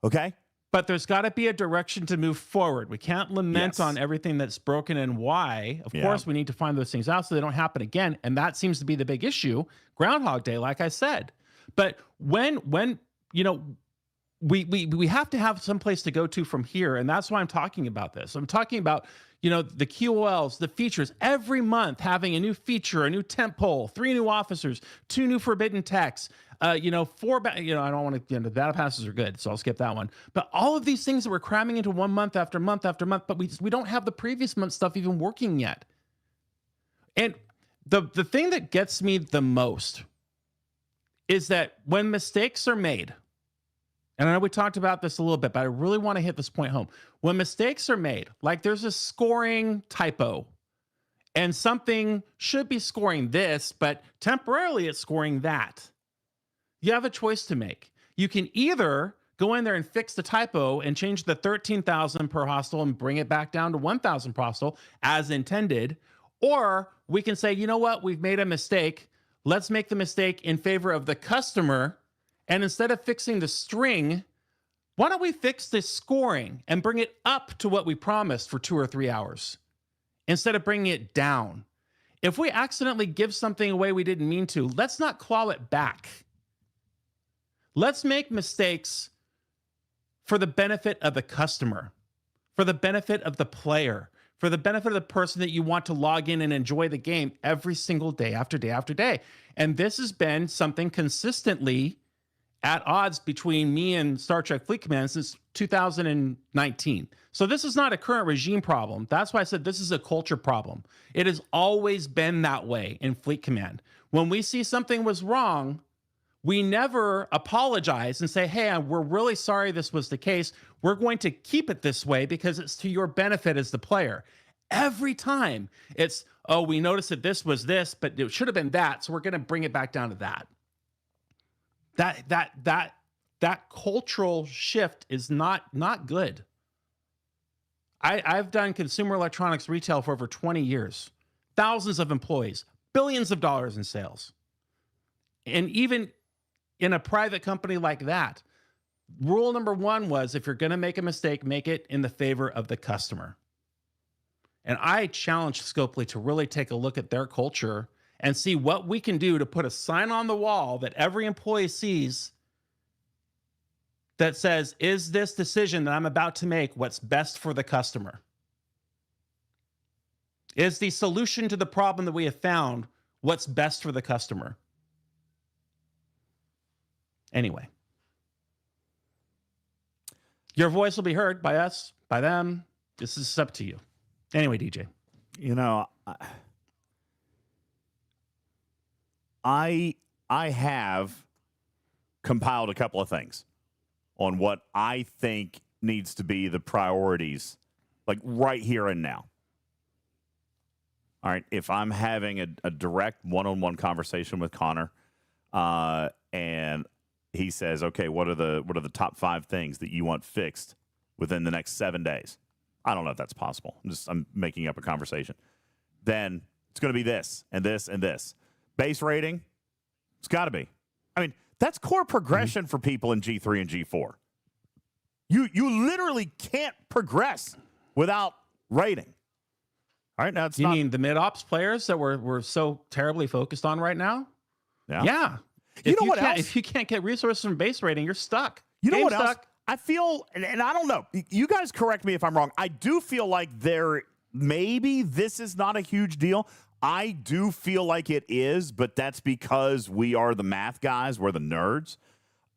Okay? But there's got to be a direction to move forward. We can't lament on everything that's broken and why. Of course, we need to find those things out so they don't happen again. And that seems to be the big issue. Groundhog Day, like I said. But when you know, we have to have some place to go to from here. And that's why I'm talking about this. I'm talking about, you know, the QOLs, the features, every month having a new feature, a new temp poll, 3 new officers, 2 new forbidden techs, you know, 4, you know, I don't want to, you know, the battle passes are good, so I'll skip that one. But all of these things that we're cramming into one month after month after month, but we don't have the previous month stuff even working yet. And the thing that gets me the most is that when mistakes are made, and I know we talked about this a little bit, but I really want to hit this point home. When mistakes are made, like there's a scoring typo, and something should be scoring this, but temporarily it's scoring that. You have a choice to make. You can either go in there and fix the typo and change the 13,000 per hostile and bring it back down to 1,000 per hostile as intended, or we can say, you know what, we've made a mistake. Let's make the mistake in favor of the customer. And instead of fixing the string, why don't we fix the scoring and bring it up to what we promised for 2 or 3 hours instead of bringing it down? If we accidentally give something away we didn't mean to, let's not claw it back. Let's make mistakes for the benefit of the customer, for the benefit of the player, for the benefit of the person that you want to log in and enjoy the game every single day after day after day. And this has been something consistently at odds between me and Star Trek Fleet Command since 2019. So this is not a current regime problem. That's why I said this is a culture problem. It has always been that way in Fleet Command. When we see something was wrong, we never apologize and say, hey, we're really sorry this was the case. We're going to keep it this way because it's to your benefit as the player. Every time it's, oh, we noticed that this was this, but it should have been that, so we're going to bring it back down to that. That cultural shift is not good. I've done consumer electronics retail for over 20 years, thousands of employees, billions of dollars in sales. And even in a private company like that, rule number 1 was if you're going to make a mistake, make it in the favor of the customer. And I challenge Scopely to really take a look at their culture and see what we can do to put a sign on the wall that every employee sees that says, is this decision that I'm about to make what's best for the customer? Is the solution to the problem that we have found what's best for the customer? Anyway. Your voice will be heard by us, by them. This is up to you. Anyway, DJ. You know, I have compiled a couple of things on what I think needs to be the priorities, like right here and now. All right, if I'm having a direct one-on-one conversation with Connor, and he says, "Okay, what are the top 5 things that you want fixed within the next 7 days?" I don't know if that's possible. I'm making up a conversation. Then it's going to be this and this and this. Base rating, it's got to be. I mean, that's core progression for people in G3 and G4. You literally can't progress without rating. All right, now it's you mean the mid-ops players that we're so terribly focused on right now? Yeah. You know what else? If you can't get resources from base rating, you're stuck. You know Game's what else? stuck. I feel, and I don't know, you guys correct me if I'm wrong. I do feel like maybe this is not a huge deal. I do feel like it is, but that's because we are the math guys. We're the nerds.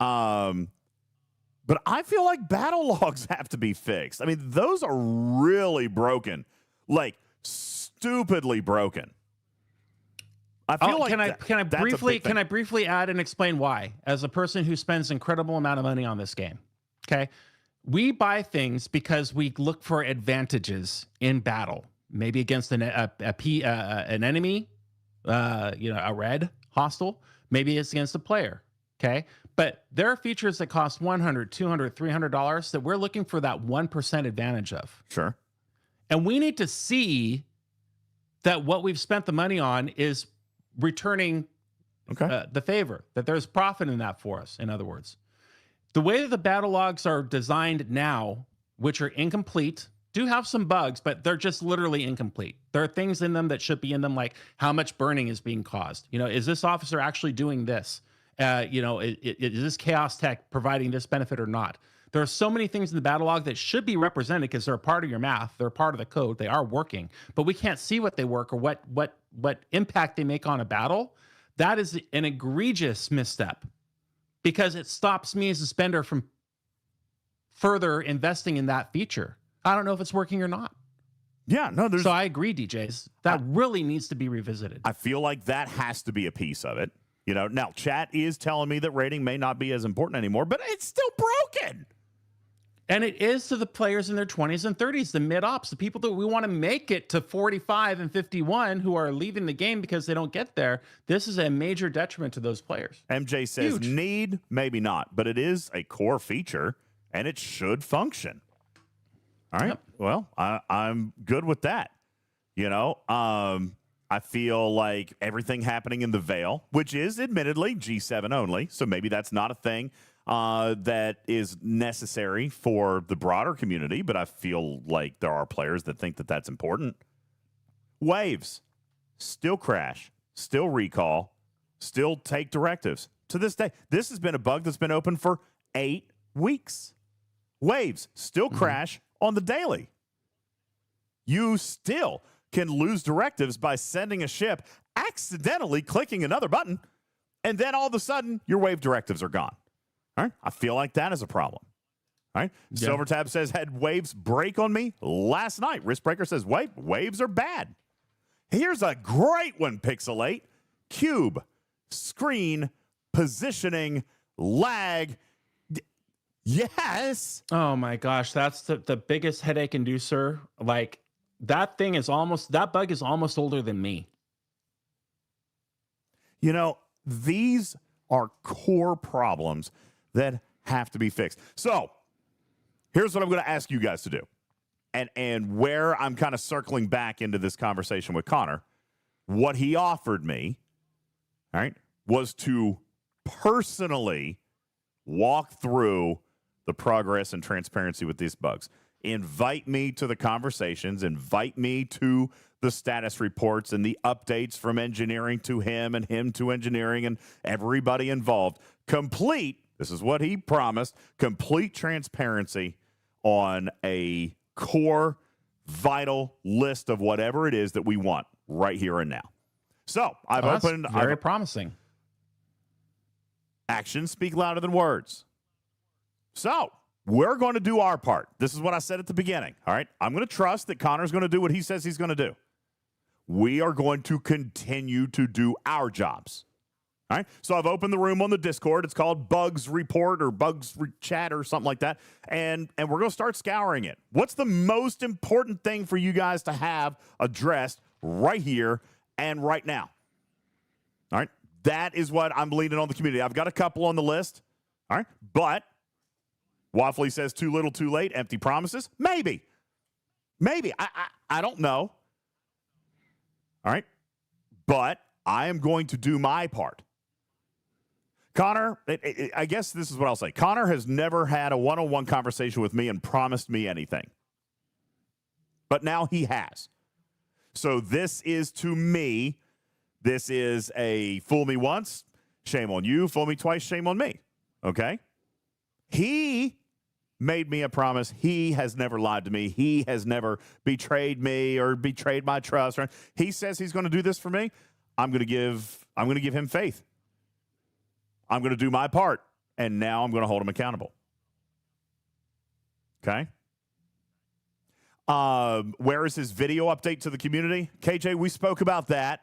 But I feel like battle logs have to be fixed. I mean, those are really broken, like stupidly broken. I feel like can I briefly add and explain why, as a person who spends incredible amount of money on this game. Okay, we buy things because we look for advantages in battle, maybe against an enemy, a red hostile. Maybe it's against a player. Okay, but there are features that cost $100, $200, $300 that we're looking for that 1% advantage of. Sure, and we need to see that what we've spent the money on is returning the favor, that there's profit in that for us. In other words, the way that the battle logs are designed now, which are incomplete, do have some bugs, but they're just literally incomplete. There are things in them that should be in them, like how much burning is being caused. Is this officer actually doing this? Is this chaos tech providing this benefit or not? There are so many things in the battle log that should be represented because they're a part of your math. They're part of the code. They are working, but we can't see what they work or what impact they make on a battle. That is an egregious misstep because it stops me as a spender from further investing in that feature. I don't know if it's working or not. Yeah, no, So I agree, DJz. That really needs to be revisited. I feel like that has to be a piece of it. Now chat is telling me that rating may not be as important anymore, but it's still broken. And it is to the players in their 20s and 30s, the mid-ops, the people that we want to make it to 45 and 51 who are leaving the game because they don't get there. This is a major detriment to those players. MJ says, Huge. Need, maybe not, but it is a core feature, and it should function. All right, Well, I'm good with that. I feel like everything happening in the Veil, which is admittedly G7 only, so maybe that's not a thing that is necessary for the broader community, but I feel like there are players that think that that's important. Waves, still crash, still recall, still take directives. To this day, this has been a bug that's been open for 8 weeks. Waves, still crash on the daily. You still can lose directives by sending a ship, accidentally clicking another button, and then all of a sudden, your wave directives are gone. All right? I feel like that is a problem. All right? Yeah. Silvertab says, had waves break on me last night. Wristbreaker says, waves are bad. Here's a great one, Pixelate. Cube, screen, positioning, lag. Yes. Oh my gosh, that's the biggest headache inducer. Like, that bug is almost older than me. These are core problems that have to be fixed. So here's what I'm going to ask you guys to do. And where I'm kind of circling back into this conversation with Connor, what he offered me, all right, was to personally walk through the progress and transparency with these bugs. Invite me to the conversations, invite me to the status reports and the updates from engineering to him and him to engineering and everybody involved. This is what he promised, complete transparency on a core, vital list of whatever it is that we want right here and now. So I've opened. Very promising. Actions speak louder than words. So We're going to do our part. This is what I said at the beginning. All right. I'm going to trust that Connor's going to do what he says he's going to do. We are going to continue to do our jobs. All right. So I've opened the room on the Discord. It's called Bugs Report or Bugs Chat or something like that. And we're going to start scouring it. What's the most important thing for you guys to have addressed right here and right now? All right. That is what I'm leaning on the community. I've got a couple on the list. All right. But Waffley says too little, too late. Empty promises. Maybe. I don't know. All right. But I am going to do my part. Connor, I guess this is what I'll say. Connor has never had a one-on-one conversation with me and promised me anything. But now he has. So this is, to me, this is a fool me once, shame on you. Fool me twice, shame on me. Okay? He made me a promise. He has never lied to me. He has never betrayed me or betrayed my trust. He says he's going to do this for me. I'm going to give him faith. I'm going to do my part, and now I'm going to hold him accountable. Okay? Where is his video update to the community? KJ, we spoke about that.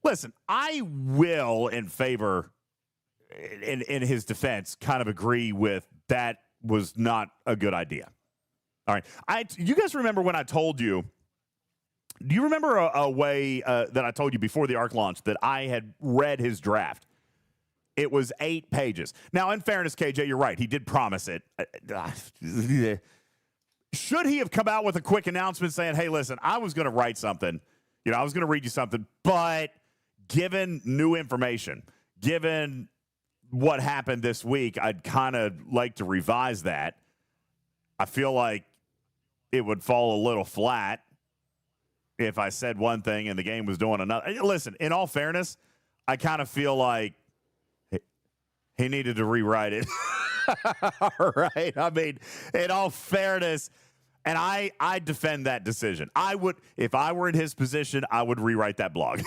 Listen, I will, in favor, in his defense, kind of agree with that was not a good idea. All right. You guys remember when I told you, do you remember a way that I told you before the ARC launch that I had read his draft? It was 8 pages. Now, in fairness, KJ, you're right. He did promise it. Should he have come out with a quick announcement saying, hey, listen, I was going to write something. I was going to read you something. But given new information, given what happened this week, I'd kind of like to revise that. I feel like it would fall a little flat if I said one thing and the game was doing another. Listen, in all fairness, I kind of feel like he needed to rewrite it. All right. I mean, in all fairness, and I defend that decision. I would, if I were in his position, I would rewrite that blog.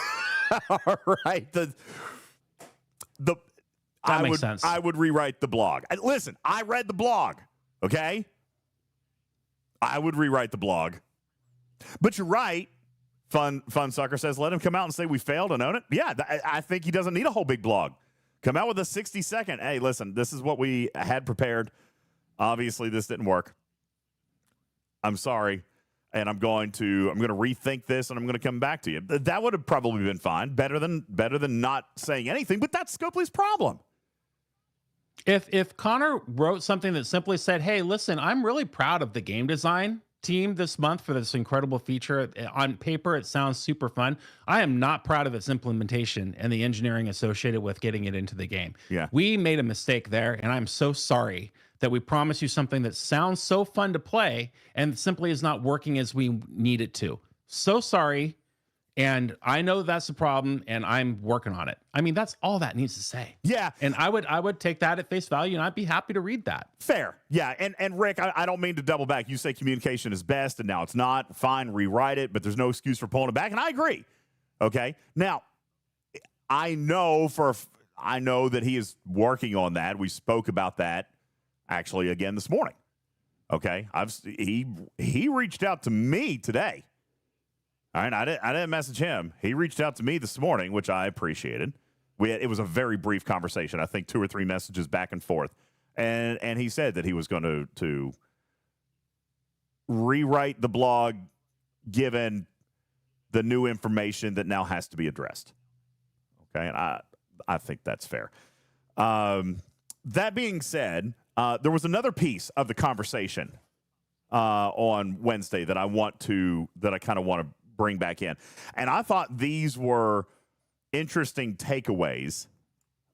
All right. That makes sense. I would rewrite the blog. Listen, I read the blog. Okay. I would rewrite the blog. But you're right. Fun Sucker says, let him come out and say we failed and own it. Yeah, I think he doesn't need a whole big blog. Come out with a 60-second. Hey, listen, this is what we had prepared. Obviously, this didn't work. I'm sorry, and I'm going to rethink this, and I'm going to come back to you. That would have probably been fine. Better than not saying anything. But that's Scopely's problem. If Connor wrote something that simply said, "Hey, listen, I'm really proud of the game design team this month for this incredible feature. On paper, it sounds super fun. I am not proud of its implementation and the engineering associated with getting it into the game. Yeah. We made a mistake there, and I'm so sorry that we promised you something that sounds so fun to play and simply is not working as we need it to. So sorry, and I know that's a problem, and I'm working on it." I mean, that's all that needs to say. Yeah. And I would take that at face value, and I'd be happy to read that. Fair. Yeah. And Rick, I don't mean to double back. You say communication is best, and now it's not. Fine, rewrite it, but there's no excuse for pulling it back, and I agree. Okay? Now, I know that he is working on that. We spoke about that, actually, again this morning. Okay? He reached out to me today. All right, I didn't message him. He reached out to me this morning, which I appreciated. It was a very brief conversation. I think 2 or 3 messages back and forth, and he said that he was going to rewrite the blog, given the new information that now has to be addressed. Okay, and I think that's fair. That being said, there was another piece of the conversation on Wednesday that I kind of want to bring back in. And I thought these were interesting takeaways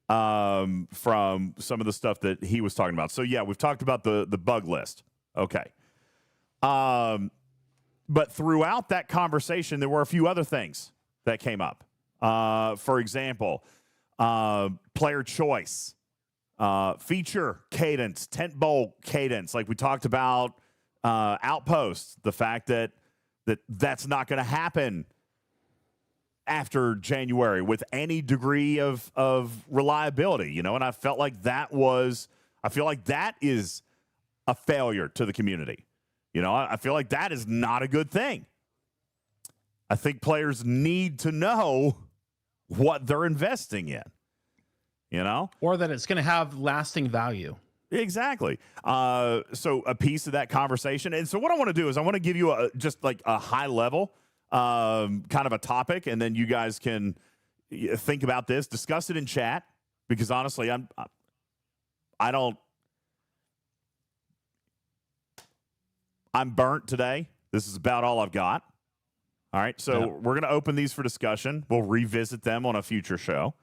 from some of the stuff that he was talking about. So, yeah, we've talked about the bug list. Okay. But throughout that conversation, there were a few other things that came up. For example, player choice, feature cadence, tentpole cadence, like we talked about Outpost, the fact that's not going to happen after January with any degree of reliability, and I felt like that is a failure to the community. You know, I feel like that is not a good thing. I think players need to know what they're investing in, you know? Or that it's going to have lasting value. Exactly. So a piece of that conversation. And so what I want to do is I want to give you just like a high level kind of a topic, and then you guys can think about this, discuss it in chat, because honestly, I'm burnt today. This is about all I've got. All right, so we're going to open these for discussion. We'll revisit them on a future show.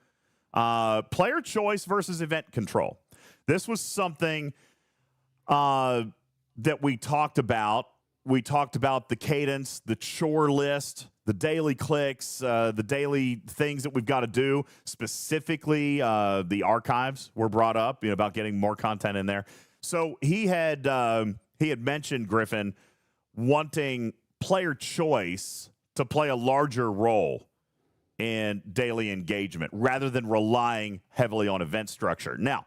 Player choice versus event control. This was something that we talked about. We talked about the cadence, the chore list, the daily clicks, the daily things that we've got to do. Specifically, the archives were brought up, about getting more content in there. So he had mentioned, Griffin, wanting player choice to play a larger role in daily engagement rather than relying heavily on event structure. Now,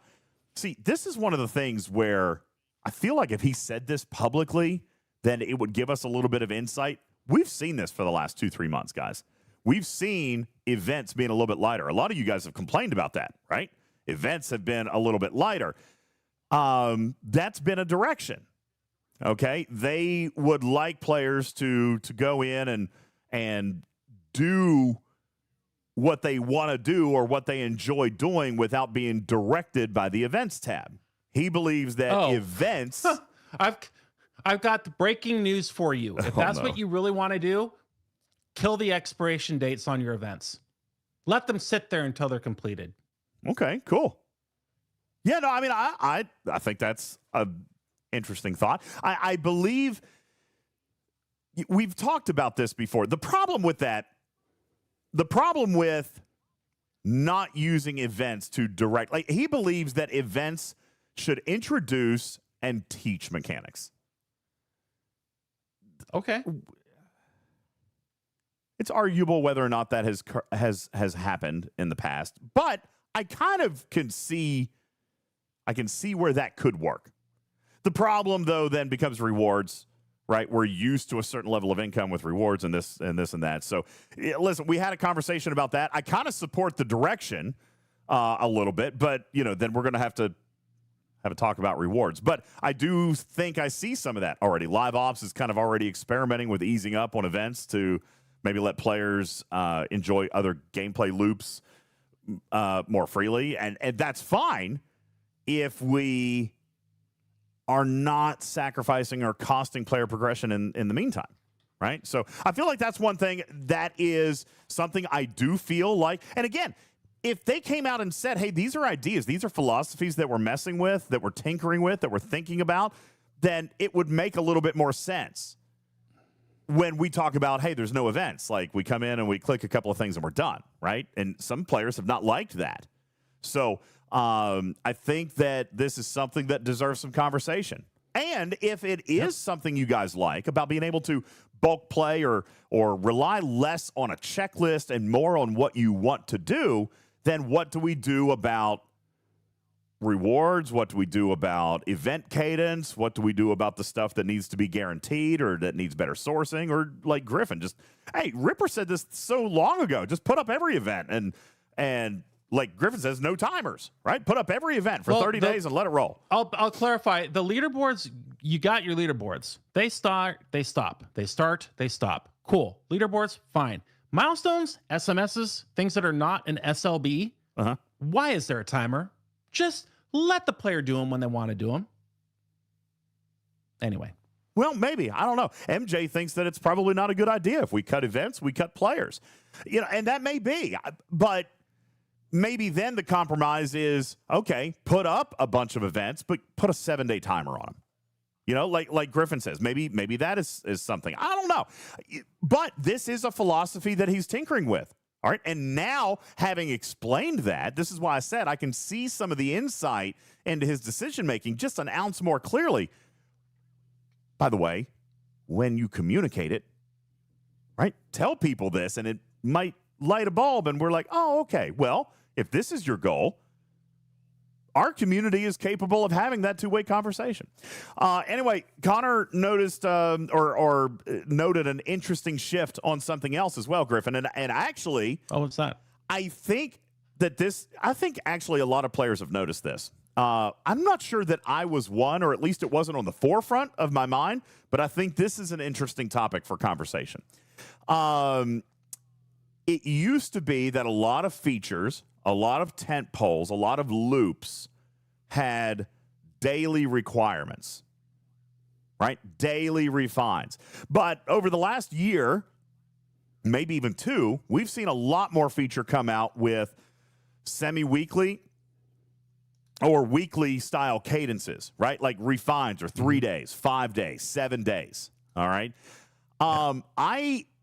see, this is one of the things where I feel like if he said this publicly, then it would give us a little bit of insight. We've seen this for the last 2-3 months, guys. We've seen events being a little bit lighter. A lot of you guys have complained about that, right? Events have been a little bit lighter. That's been a direction. Okay, they would like players to go in and do what they want to do or what they enjoy doing without being directed by the events tab. He believes that events. I've got the breaking news for you. If that's what you really want to do, kill the expiration dates on your events. Let them sit there until they're completed. Okay, cool. Yeah, no, I mean, I think that's a interesting thought. I believe we've talked about this before. The problem with not using events to direct, like, he believes that events should introduce and teach mechanics. Okay. It's arguable whether or not that has happened in the past, but I kind of can see where that could work. The problem, though, then becomes rewards, right? We're used to a certain level of income with rewards and this and that. So, listen, we had a conversation about that. I kind of support the direction a little bit, but, then we're going to have a talk about rewards. But I do think I see some of that already. Live Ops is kind of already experimenting with easing up on events to maybe let players enjoy other gameplay loops more freely. And that's fine if we are not sacrificing or costing player progression in the meantime, right? So I feel like that's one thing that is something I do feel like. And again, if they came out and said, hey, these are ideas, these are philosophies that we're messing with, that we're tinkering with, that we're thinking about, then it would make a little bit more sense when we talk about, hey, there's no events. Like, we come in and we click a couple of things and we're done, right? And some players have not liked that. So I think that this is something that deserves some conversation. And if it is something you guys like about being able to bulk play or rely less on a checklist and more on what you want to do, then what do we do about rewards? What do we do about event cadence? What do we do about the stuff that needs to be guaranteed or that needs better sourcing? Or like Griffin, hey, Ripper said this so long ago, just put up every event and like Griffin says, no timers, right? Put up every event for 30 days and let it roll. I'll clarify. The leaderboards, you got your leaderboards. They start, they stop. They start, they stop. Cool. Leaderboards, fine. Milestones, SMSs, things that are not an SLB. Why is there a timer? Just let the player do them when they want to do them. Anyway. Well, maybe. I don't know. MJ thinks that it's probably not a good idea. If we cut events, we cut players. And that may be. But maybe then the compromise is, okay, put up a bunch of events, but put a 7-day timer on them. Like Griffin says, maybe that is something. I don't know. But this is a philosophy that he's tinkering with. All right. And now, having explained that, this is why I said I can see some of the insight into his decision making just an ounce more clearly. By the way, when you communicate it, right, tell people this, and it might light a bulb, and we're like, oh, okay, well, if this is your goal, our community is capable of having that two-way conversation. Anyway, Connor noticed or noted an interesting shift on something else as well, Griffin. And actually, what's that? I think actually a lot of players have noticed this. I'm not sure that I was one, or at least it wasn't on the forefront of my mind, but I think this is an interesting topic for conversation. It used to be that a lot of features, a lot of tent poles, a lot of loops had daily requirements, right? Daily refines. But over the last year, maybe even two, we've seen a lot more feature come out with semi-weekly or weekly style cadences, right? Like refines are 3 days, 5 days, 7 days. All right.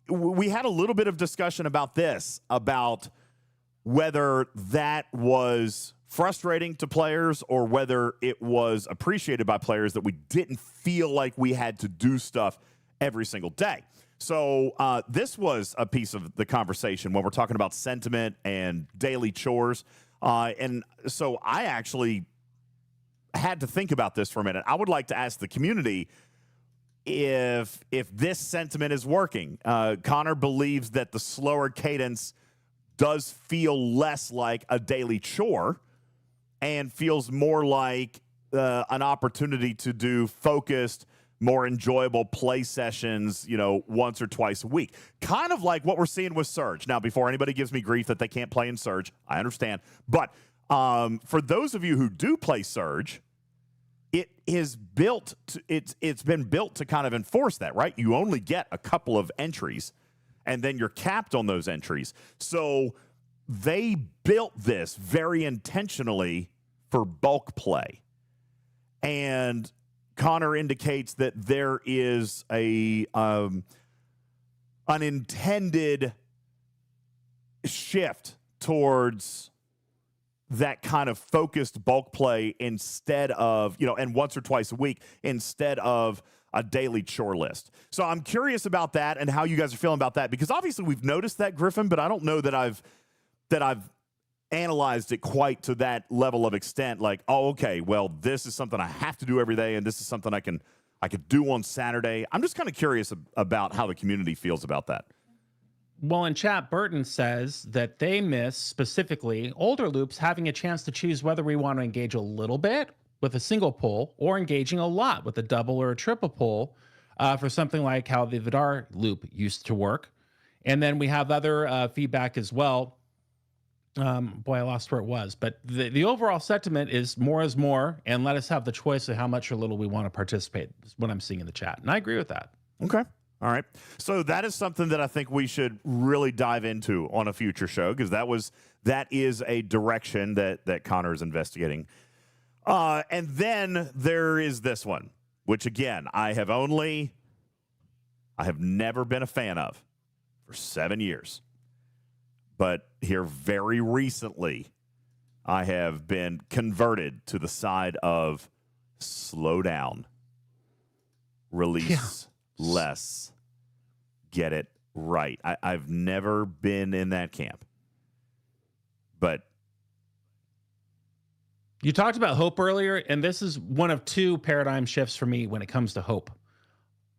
We had a little bit of discussion about this, about whether that was frustrating to players or whether it was appreciated by players that we didn't feel like we had to do stuff every single day. So this was a piece of the conversation when we're talking about sentiment and daily chores. And so I actually had to think about this for a minute. I would like to ask the community if this sentiment is working. Connor believes that the slower cadence does feel less like a daily chore and feels more like an opportunity to do focused, more enjoyable play sessions, once or twice a week. Kind of like what we're seeing with Surge. Now, before anybody gives me grief that they can't play in Surge, I understand. But for those of you who do play Surge, it's been built to kind of enforce that, right? You only get a couple of entries, and then you're capped on those entries. So they built this very intentionally for bulk play. And Connor indicates that there is an intended shift towards that kind of focused bulk play instead of, and once or twice a week instead of a daily chore list. So I'm curious about that and how you guys are feeling about that, because obviously we've noticed that, Griffin, but I don't know that I've analyzed it quite to that level of extent. Like, oh, okay, well, this is something I have to do every day, and this is something I could do on Saturday. I'm just kind of curious about how the community feels about that. Well, in chat, Burton says that they miss specifically older loops having a chance to choose whether we want to engage a little bit with a single pull or engaging a lot with a double or a triple pull for something like how the Vidar loop used to work. And then we have other feedback as well. Boy, I lost where it was. But the overall sentiment is more is more, and let us have the choice of how much or little we want to participate, is what I'm seeing in the chat. And I agree with that. Okay. All right. So that is something that I think we should really dive into on a future show, because that is a direction that Connor is investigating. And then there is this one, which again, I have never been a fan of for 7 years. But here very recently, I have been converted to the side of slow down, release less, get it right. I've never been in that camp. But you talked about hope earlier, and this is one of two paradigm shifts for me when it comes to hope.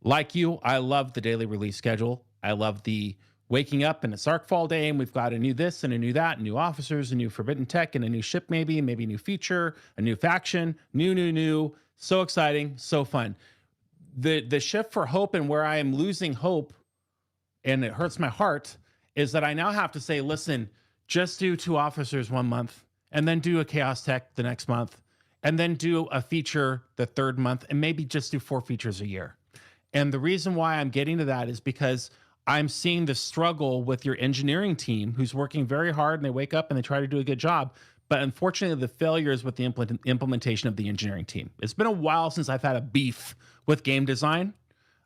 Like you, I love the daily release schedule. I love the waking up and it's Arcfall Day, and we've got a new this and a new that, new officers, a new forbidden tech, and a new ship maybe a new feature, a new faction, new. So exciting, so fun. The shift for hope, and where I am losing hope, and it hurts my heart, is that I now have to say, listen, just do 2 officers 1 month, and then do a chaos tech the next month, and then do a feature the 3rd month, and maybe just do 4 features a year. And the reason why I'm getting to that is because I'm seeing the struggle with your engineering team, who's working very hard, and they wake up and they try to do a good job. But unfortunately, the failure is with the implementation of the engineering team. It's been a while since I've had a beef with game design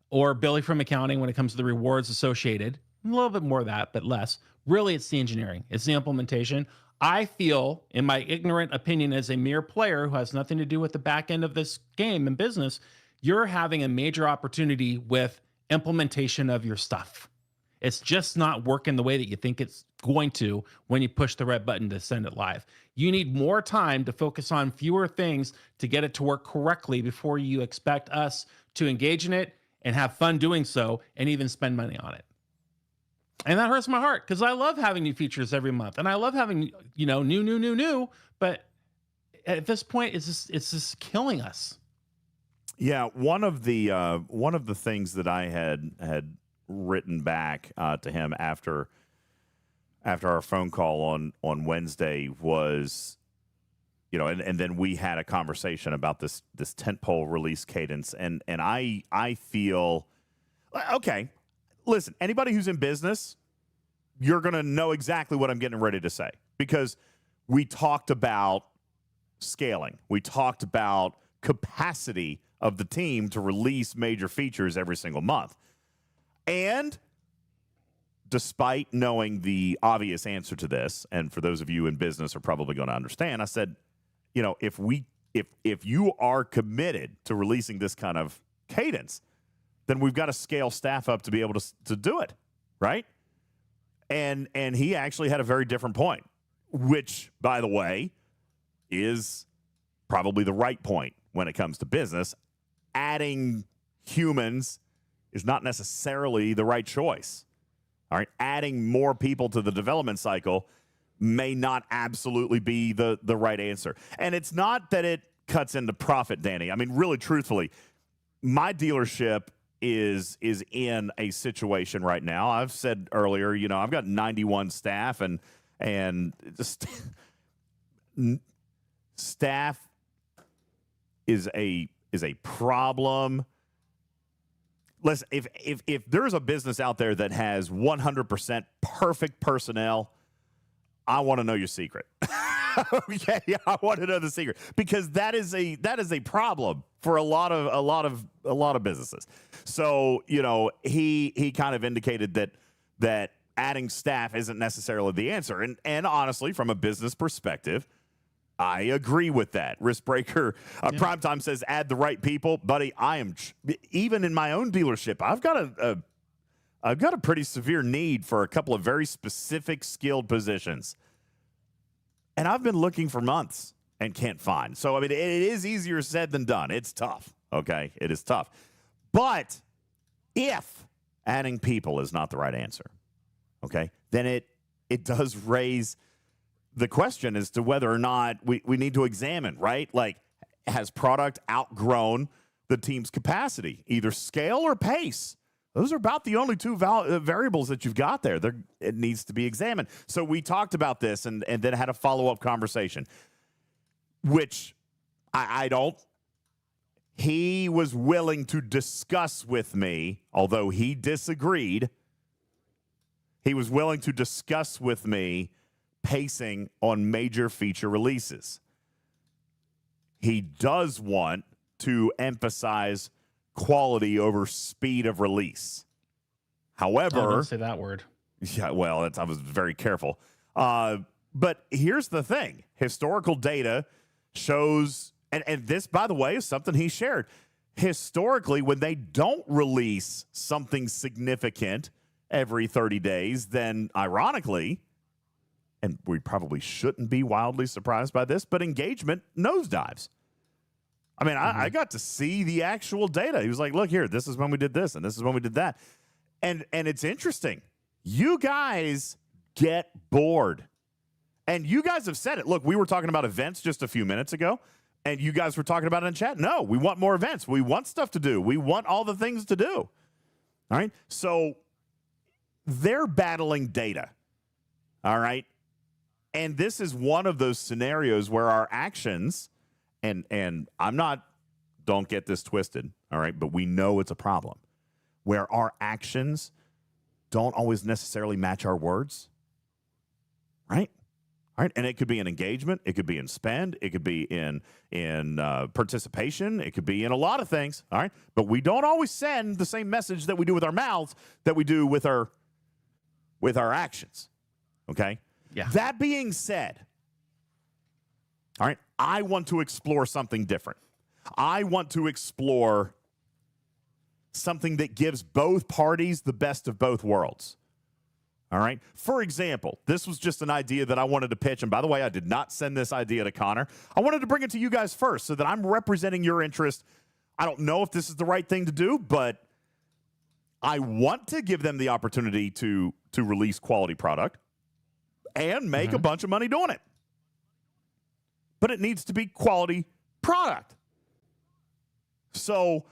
or Billy from accounting when it comes to the rewards associated. A little bit more of that, but less. Really, it's the engineering. It's the implementation. I feel, in my ignorant opinion as a mere player who has nothing to do with the back end of this game and business, you're having a major opportunity with implementation of your stuff. It's just not working the way that you think it's going to when you push the red button to send it live. You need more time to focus on fewer things to get it to work correctly before you expect us to engage in it and have fun doing so and even spend money on it. And that hurts my heart because I love having new features every month and I love having, new, but at this point it's just killing us. Yeah, one of the things that I had written back to him after our phone call on Wednesday was, and then we had a conversation about this tentpole release cadence, and I feel okay. Listen, anybody who's in business, you're gonna know exactly what I'm getting ready to say because we talked about scaling, we talked about capacity of the team to release major features every single month. And despite knowing the obvious answer to this, and for those of you in business are probably going to understand, I said, if you are committed to releasing this kind of cadence, then we've got to scale staff up to be able to do it, right? And he actually had a very different point, which, by the way, is probably the right point when it comes to business. Adding humans is not necessarily the right choice. All right, adding more people to the development cycle may not absolutely be the right answer. And it's not that it cuts into profit, Danny. I mean, really, truthfully, my dealership is in a situation right now. I've said earlier, I've got 91 staff and just staff is a problem. Listen, if there's a business out there that has 100% perfect personnel, I want to know your secret. Okay, I want to know the secret because that is a problem for a lot of businesses. So he kind of indicated that adding staff isn't necessarily the answer, and honestly, from a business perspective, I agree with that. Risk Breaker Primetime says add the right people, buddy. I am even in my own dealership. I've got a pretty severe need for a couple of very specific skilled positions, and I've been looking for months and can't find. So I mean, it is easier said than done. It's tough. Okay, it is tough. But if adding people is not the right answer, okay, then it does raise the question as to whether or not we need to examine, right? Like, has product outgrown the team's capacity, either scale or pace? Those are about the only two variables that you've got there. It needs to be examined. So we talked about this and then had a follow-up conversation, which I don't. He was willing to discuss with me, although he disagreed. He was willing to discuss with me pacing on major feature releases. He does want to emphasize quality over speed of release. However, don't say that word. Yeah, well, I was very careful. But here's the thing. Historical data shows, and this, by the way, is something he shared. Historically, when they don't release something significant every 30 days, then ironically, and we probably shouldn't be wildly surprised by this, but engagement nosedives. I mean, I got to see the actual data. He was like, look here, this is when we did this, and this is when we did that. And it's interesting. You guys get bored. And you guys have said it. Look, we were talking about events just a few minutes ago, and you guys were talking about it in chat. No, we want more events. We want stuff to do. We want all the things to do. All right? So they're battling data. All right? And this is one of those scenarios where our actions, and don't get this twisted, all right, but we know it's a problem, where our actions don't always necessarily match our words, right? All right, and it could be in engagement, it could be in spend, it could be in participation, it could be in a lot of things, all right? But we don't always send the same message that we do with our mouths that we do with our actions, okay? Yeah. That being said, all right, I want to explore something different. I want to explore something that gives both parties the best of both worlds. All right. For example, this was just an idea that I wanted to pitch. And by the way, I did not send this idea to Connor. I wanted to bring it to you guys first so that I'm representing your interest. I don't know if this is the right thing to do, but I want to give them the opportunity to release quality product and make a bunch of money doing it. But it needs to be quality product. So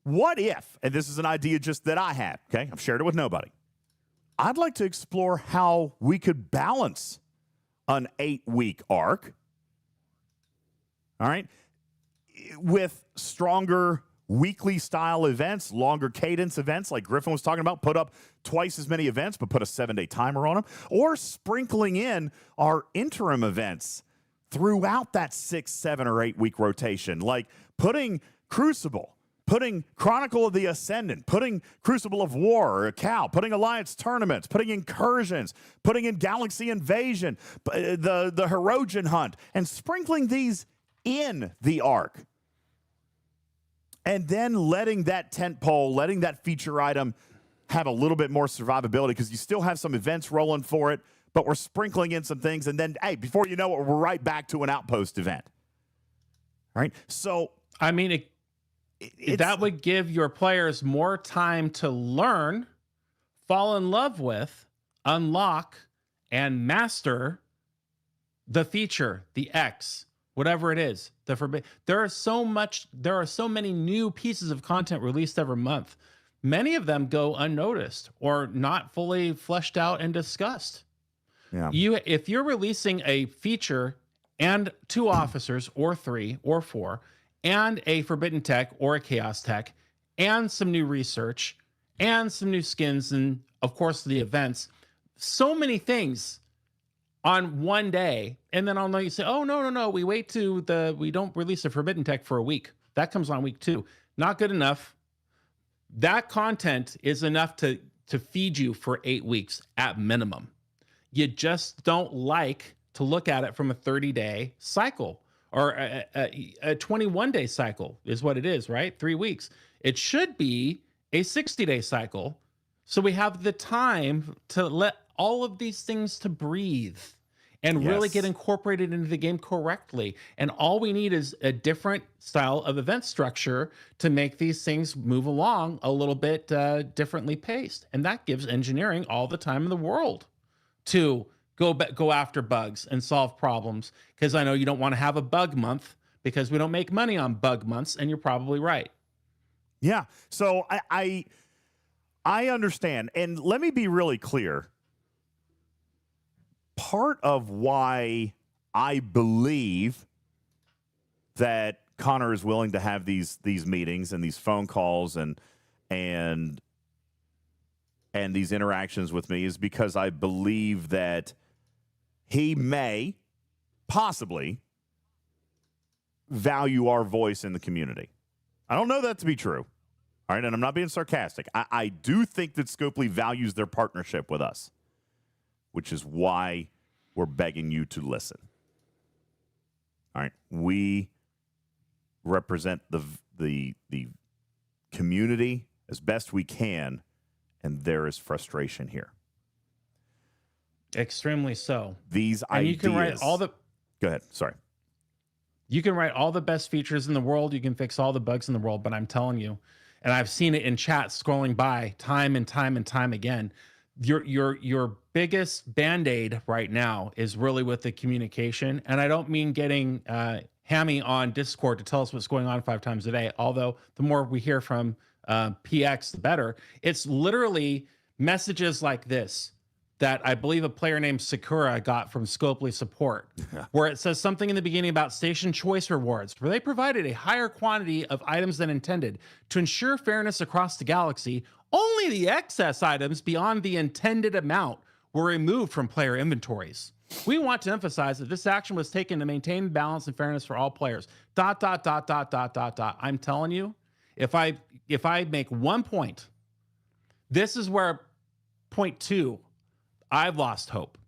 what if, and this is an idea just that I had, okay? I've shared it with nobody. I'd like to explore how we could balance an 8-week arc, all right, with stronger weekly style events, longer cadence events like Griffin was talking about, put up twice as many events, but put a 7-day timer on them, or sprinkling in our interim events throughout that 6, 7, or 8-week rotation, like putting Crucible, putting Chronicle of the Ascendant, putting Crucible of War or a Cow, putting Alliance tournaments, putting Incursions, putting in Galaxy Invasion, the Herogen Hunt, and sprinkling these in the arc. And then letting that tentpole, letting that feature item have a little bit more survivability because you still have some events rolling for it, but we're sprinkling in some things. And then, hey, before you know it, we're right back to an Outpost event. Right? So, I mean, that would give your players more time to learn, fall in love with, unlock, and master the feature, the X, whatever it is. There are so many new pieces of content released every month. Many of them go unnoticed or not fully fleshed out and discussed. Yeah. If you're releasing a feature and 2 officers or 3 or 4 and a forbidden tech or a chaos tech and some new research and some new skins and of course the events, so many things on one day, and then you say, oh, no, we don't release a forbidden tech for a week. That comes on week 2. Not good enough. That content is enough to feed you for 8 weeks at minimum. You just don't like to look at it from a 30-day cycle or a 21-day cycle is what it is, right? 3 weeks. It should be a 60-day cycle. So we have the time to let all of these things to breathe and really get incorporated into the game correctly. And all we need is a different style of event structure to make these things move along a little bit differently paced. And that gives engineering all the time in the world to go after bugs and solve problems. Because I know you don't want to have a bug month because we don't make money on bug months, and you're probably right. Yeah. So I understand. And let me be really clear. Part of why I believe that Connor is willing to have these meetings and these phone calls and these interactions with me is because I believe that he may possibly value our voice in the community. I don't know that to be true. All right, and I'm not being sarcastic. I do think that Scopely values their partnership with us, which is why we're begging you to listen. All right, we represent the community as best we can, and there is frustration here. Extremely so. These and ideas. You can write all the. Go ahead. Sorry. You can write all the best features in the world. You can fix all the bugs in the world. But I'm telling you, and I've seen it in chat scrolling by time and time and time again. Your biggest Band-Aid right now is really with the communication. And I don't mean getting Hammy on Discord to tell us what's going on 5 times a day. Although the more we hear from PX, the better. It's literally messages like this that I believe a player named Sakura got from Scopely support, where it says something in the beginning about station choice rewards, where they provided a higher quantity of items than intended. To ensure fairness across the galaxy, only the excess items beyond the intended amount were removed from player inventories. We want to emphasize that this action was taken to maintain balance and fairness for all players. ... I'm telling you, if I make 1 point, this is where point 2, I've lost hope,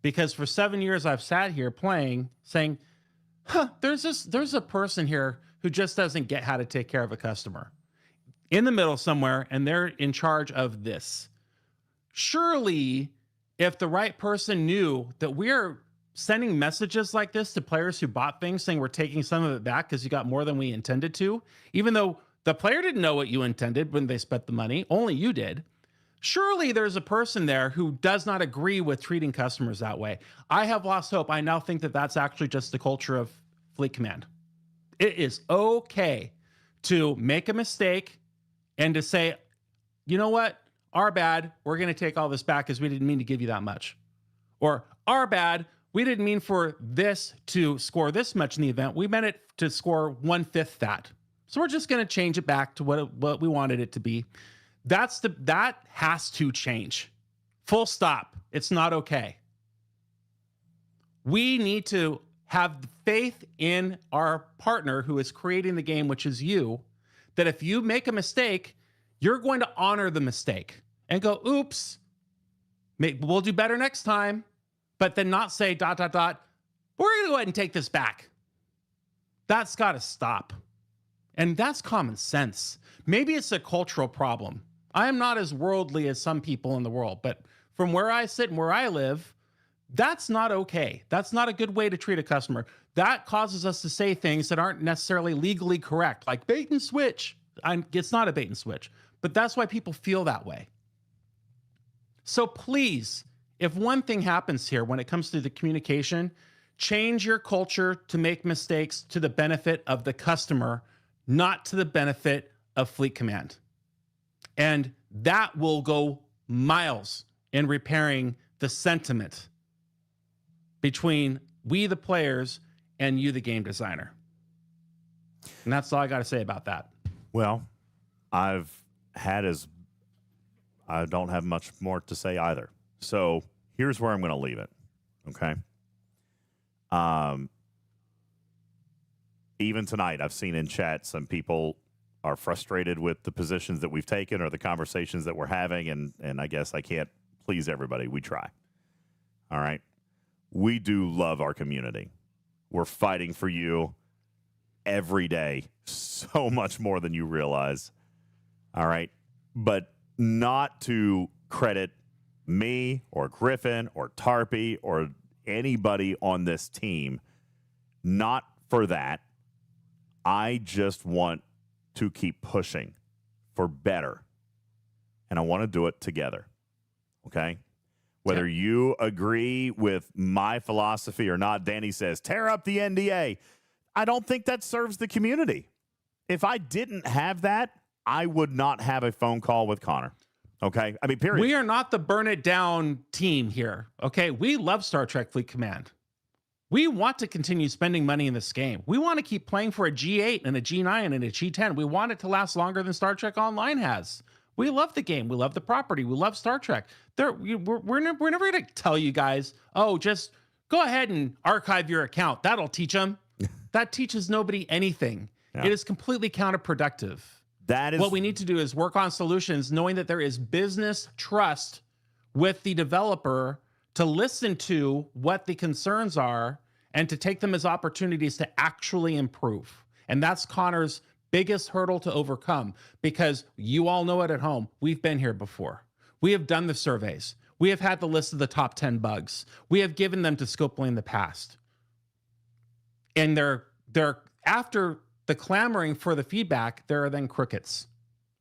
because for 7 years I've sat here playing, saying, there's a person here who just doesn't get how to take care of a customer in the middle somewhere, and they're in charge of this. surely if the right person knew that we're sending messages like this to players who bought things saying we're taking some of it back because you got more than we intended to, even though the player didn't know what you intended when they spent the money, only you did. Surely there's a person there who does not agree with treating customers that way. I have lost hope. I now think that that's actually just the culture of Fleet Command. It is okay to make a mistake and to say, you know what? Our bad. We're going to take all this back because we didn't mean to give you that much. Or our bad. We didn't mean for this to score this much in the event. We meant it to score 1/5 that. So we're just going to change it back to what we wanted it to be. That has to change. Full stop. It's not okay. We need to have faith in our partner who is creating the game, which is you, that if you make a mistake, you're going to honor the mistake and go, oops, we'll do better next time, but then not say ... we're going to go ahead and take this back. That's got to stop. And that's common sense. Maybe it's a cultural problem. I am not as worldly as some people in the world, but from where I sit and where I live, that's not okay. That's not a good way to treat a customer. That causes us to say things that aren't necessarily legally correct, like bait and switch. It's not a bait and switch, but that's why people feel that way. So please, if one thing happens here when it comes to the communication, change your culture to make mistakes to the benefit of the customer, not to the benefit of Fleet Command. And that will go miles in repairing the sentiment between we, the players, and you, the game designer. And that's all I got to say about that. Well, I don't have much more to say either. So here's where I'm going to leave it. Okay. Even tonight, I've seen in chat some people are frustrated with the positions that we've taken or the conversations that we're having, and I guess I can't please everybody. We try. All right. We do love our community. We're fighting for you every day, so much more than you realize. All right. But not to credit me or Griffin or Tarpy or anybody on this team. Not for that. I just want to keep pushing for better. And I want to do it together. Okay? Whether you agree with my philosophy or not, Danny says, tear up the NDA. I don't think that serves the community. If I didn't have that, I would not have a phone call with Connor. Okay? I mean, period. We are not the burn it down team here. Okay? We love Star Trek Fleet Command. We want to continue spending money in this game. We want to keep playing for a G8 and a G9 and a G10. We want it to last longer than Star Trek Online has. We love the game. We love the property. We love Star Trek. We're never going to tell you guys, oh, just go ahead and archive your account. That'll teach them. That teaches nobody anything. Yeah. It is completely counterproductive. That is what we need to do is work on solutions, knowing that there is business trust with the developer to listen to what the concerns are and to take them as opportunities to actually improve. And that's Connor's biggest hurdle to overcome, because you all know it at home. We've been here before. We have done the surveys. We have had the list of the top 10 bugs. We have given them to Scopely in the past. And they're after the clamoring for the feedback, there are then crickets.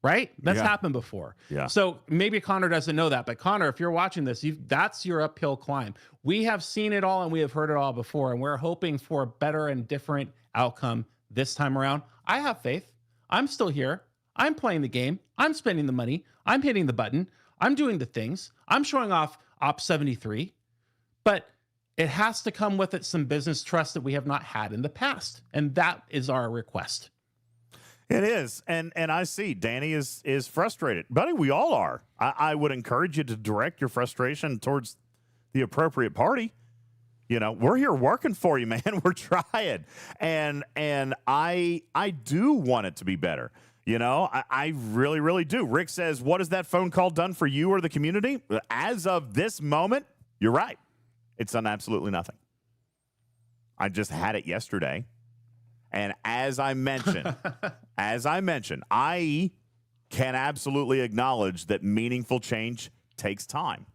Right? That's happened before. Yeah. So maybe Connor doesn't know that, but Connor, if you're watching this, that's your uphill climb. We have seen it all and we have heard it all before, and we're hoping for a better and different outcome this time around. I have faith. I'm still here. I'm playing the game. I'm spending the money. I'm hitting the button. I'm doing the things. I'm showing off Op 73, but it has to come with it some business trust that we have not had in the past. And that is our request. It is. And I see Danny is frustrated. Buddy, we all are. I would encourage you to direct your frustration towards the appropriate party. You know, we're here working for you, man. We're trying. And I do want it to be better. You know, I really, really do. Rick says, what has that phone call done for you or the community? As of this moment, you're right. It's done absolutely nothing. I just had it yesterday. And as I mentioned, I can absolutely acknowledge that meaningful change takes time.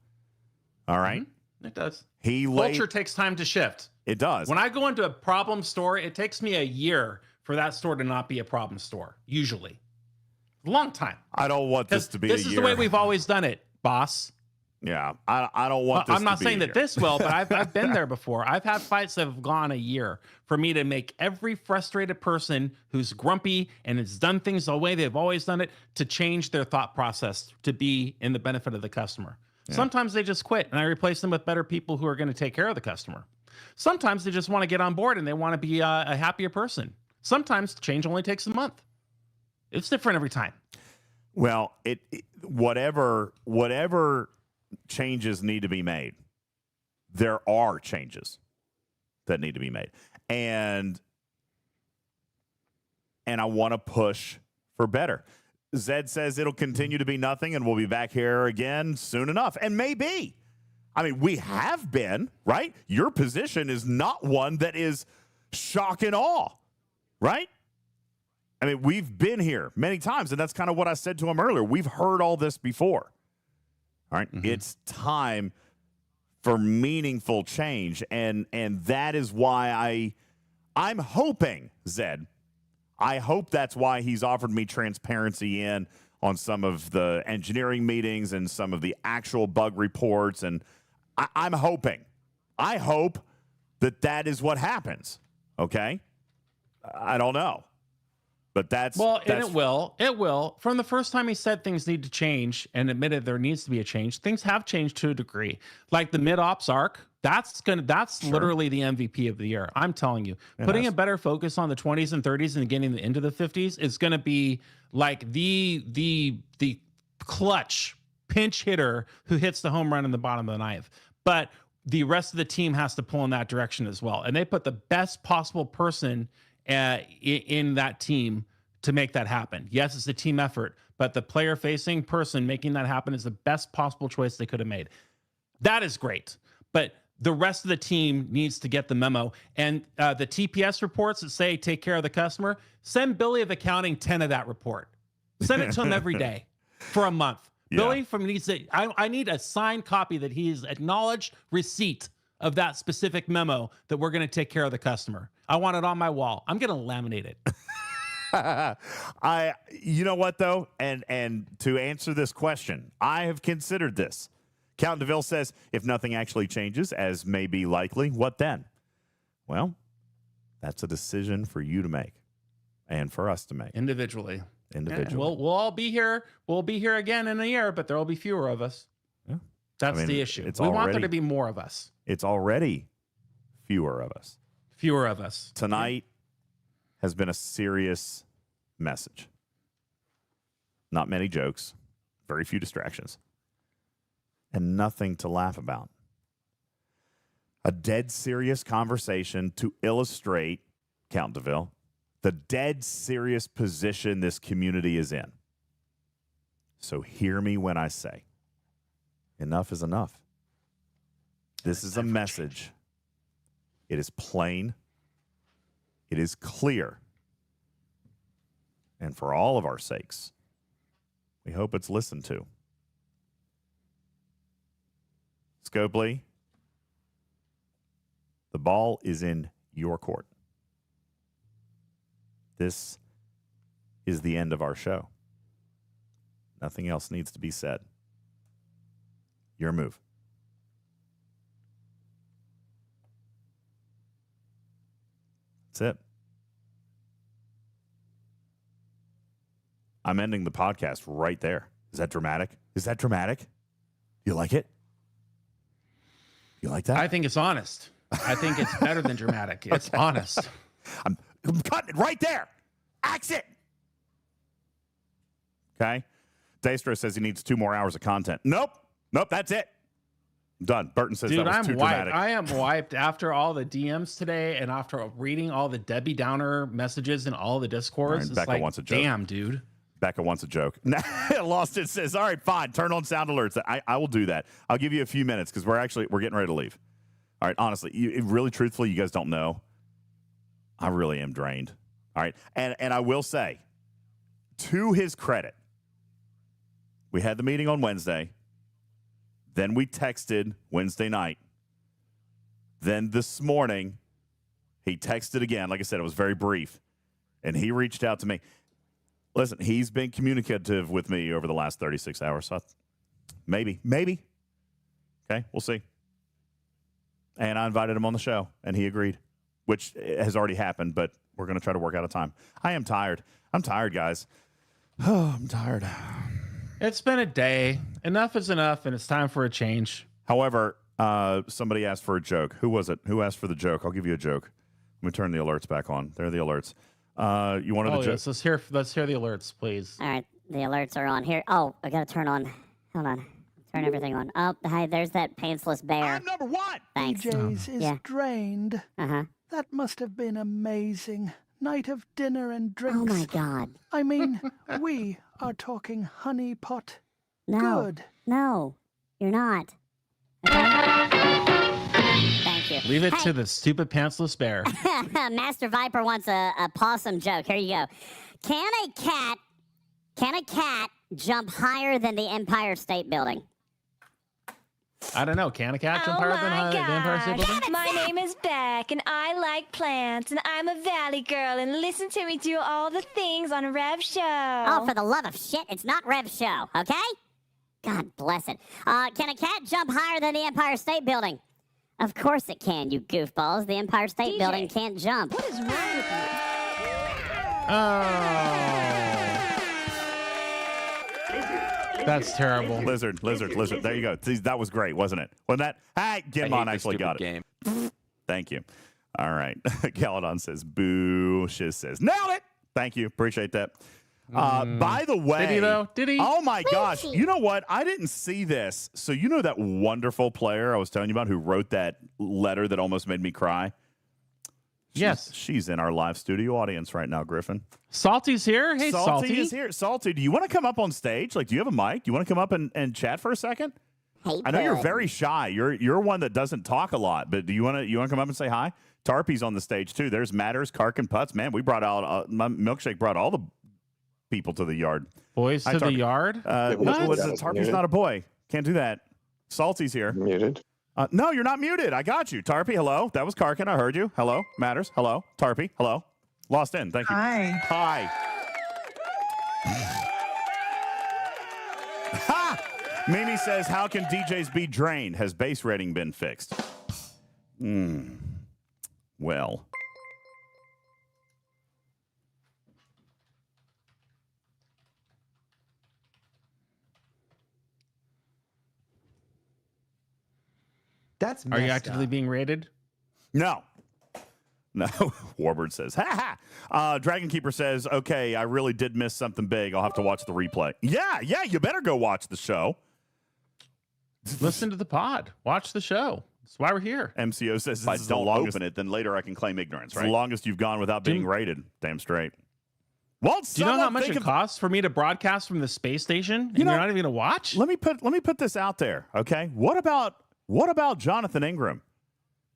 All right? It does. He Culture takes time to shift. It does. When I go into a problem store, it takes me a year for that store to not be a problem store, usually. Long time. I don't want this to be a year. This is the way we've always done it, boss. Yeah, I don't want this I'm not to be saying that this will, but I've been there before. I've had fights that have gone a year for me to make every frustrated person who's grumpy and has done things the way they've always done it to change their thought process to be in the benefit of the customer. Yeah. Sometimes they just quit and I replace them with better people who are going to take care of the customer. Sometimes they just want to get on board and they want to be a happier person. Sometimes change only takes a month. It's different every time. Well, whatever changes need to be made, there are changes that need to be made. And I want to push for better. Zed says it'll continue to be nothing and we'll be back here again soon enough. And maybe. I mean, we have been, right? Your position is not one that is shock and awe, right? I mean, we've been here many times, and that's kind of what I said to him earlier. We've heard all this before. All right? Mm-hmm. It's time for meaningful change, and that is why I'm hoping, Zed, I hope that's why he's offered me transparency in on some of the engineering meetings and some of the actual bug reports, and I'm hoping. I hope that is what happens, okay? I don't know. But that's and it will. It will. From the first time he said things need to change and admitted there needs to be a change, things have changed to a degree. Like the mid-ops arc, that's literally the MVP of the year. I'm telling you. Putting a better focus on the 20s and 30s and getting into the 50s is going to be like the clutch pinch hitter who hits the home run in the bottom of the ninth. But the rest of the team has to pull in that direction as well. And they put the best possible person in that team to make that happen. Yes, it's a team effort, but the player-facing person making that happen is the best possible choice they could have made. That is great, but the rest of the team needs to get the memo. And the TPS reports that say take care of the customer, send Billy of accounting 10 of that report. Send it to him every day for a month. Yeah. Billy I need a signed copy that he's acknowledged receipt of that specific memo that we're going to take care of the customer. I want it on my wall. I'm going to laminate it. You know what though? And to answer this question, I have considered this. Count DeVille says, if nothing actually changes, as may be likely, what then? Well, that's a decision for you to make and for us to make. Individually. Yeah, we'll all be here. We'll be here again in a year, but there will be fewer of us. Yeah. That's the issue. We want there to be more of us. It's already fewer of us. Fewer of us. Tonight has been a serious message. Not many jokes, very few distractions, and nothing to laugh about. A dead serious conversation to illustrate, Count DeVille, the dead serious position this community is in. So hear me when I say, enough is enough. This is a message. It is plain. It is clear. And for all of our sakes, we hope it's listened to. Scopely, the ball is in your court. This is the end of our show. Nothing else needs to be said. Your move. That's it. I'm ending the podcast right there. Is that dramatic? Is that dramatic? You like it? You like that? I think it's honest. I think it's better than dramatic. It's honest. I'm cutting it right there. Axe it. Okay. Daystro says he needs 2 more hours of content. Nope, that's it. Done. Burton says that was too dramatic. I am wiped after all the DMs today and after reading all the Debbie Downer messages in all the Discords. Right, Becca wants a joke. Damn, dude. Becca wants a joke. Lost It says, all right, fine. Turn on sound alerts. I will do that. I'll give you a few minutes because we're getting ready to leave. All right, honestly, really truthfully, you guys don't know. I really am drained. All right. And I will say, to his credit, we had the meeting on Wednesday. Then we texted Wednesday night. Then this morning, he texted again. Like I said, it was very brief. And he reached out to me. Listen, he's been communicative with me over the last 36 hours. So maybe. Okay, we'll see. And I invited him on the show, and he agreed, which has already happened, but we're going to try to work out a time. I am tired. I'm tired, guys. Oh, I'm tired. It's been a day. Enough is enough, and it's time for a change. However, somebody asked for a joke. Who was it? Who asked for the joke? I'll give you a joke. Let me turn the alerts back on. There are the alerts. You wanted a joke? Yes, let's hear the alerts, please. All right, the alerts are on here. Oh, I gotta turn on. Hold on. Turn everything on. Oh, hi, there's that pantsless bear. I'm number one. Thanks. DJz is Yeah. drained. Uh-huh. That must have been amazing. Night of dinner and drinks. Oh, my God. I mean, we are talking honey pot. No. Good. No, you're not. Okay? Thank you. Leave it Hey, to the stupid pantsless bear. Master Viper wants a possum joke. Here you go. Can a cat jump higher than the Empire State Building? I don't know. Can a cat jump higher than the Empire State Building? My name is Beck, and I like plants, and I'm a valley girl, and listen to me do all the things on a Rev show. Oh, for the love of shit, it's not Rev Show, okay? God bless it. Can a cat jump higher than the Empire State Building? Of course it can, you goofballs. The Empire State DJ, Building can't jump. What is wrong with you? Oh. That's terrible. Lizard. There you go. See, that was great, wasn't it? Wasn't that? Hey, Gimon actually got it. Game. Thank you. All right. Galadon says, boo. Shiz says, nailed it. Thank you. Appreciate that. By the way. Did he, though? Did he? Oh, my gosh. You know what? I didn't see this. So you know that wonderful player I was telling you about who wrote that letter that almost made me cry? Yes. She's in our live studio audience right now, Griffin. Salty's here. Hey, Salty. is here. Salty, do you want to come up on stage? Like, do you have a mic? Do you want to come up and chat for a second? Hey, I know you're bud. very shy. You're one that doesn't talk a lot, but do you want to come up and say hi? Tarpy's on the stage too. There's Matters, Kark, and Putz. Man, we brought out my milkshake brought all the people to the yard. Boys Hi, to the Tarpy. yard? Tarpy's not a boy. Can't do that. Salty's here. Muted. No, you're not muted. I got you. Tarpy, hello. That was Karkin. I heard you. Hello. Matters. Hello. Tarpy. Hello. Lost in. Thank you. Hi. Ha! Mimi says, how can DJs be drained? Has base rating been fixed? Well. That's Are you messed actively up. being rated? No. Warbird says, ha ha. Dragon Keeper says, okay, I really did miss something big. I'll have to watch the replay. Yeah, you better go watch the show. Listen to the pod. Watch the show. That's why we're here. MCO says, If I this is the don't longest, open it, then later I can claim ignorance, it's the right? longest you've gone without being rated. Damn straight. Well, Do you know how much it costs for me to broadcast from the space station? And you're not even going to watch? Let me put this out there, okay? What about Jonathan Ingram?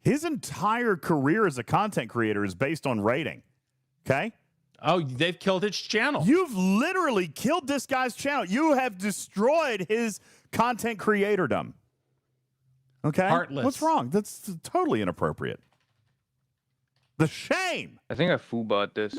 His entire career as a content creator is based on rating. Okay? Oh, they've killed its channel. You've literally killed this guy's channel. You have destroyed his content creatordom. Okay? Heartless. What's wrong? That's totally inappropriate. The shame. I think I foolbot this.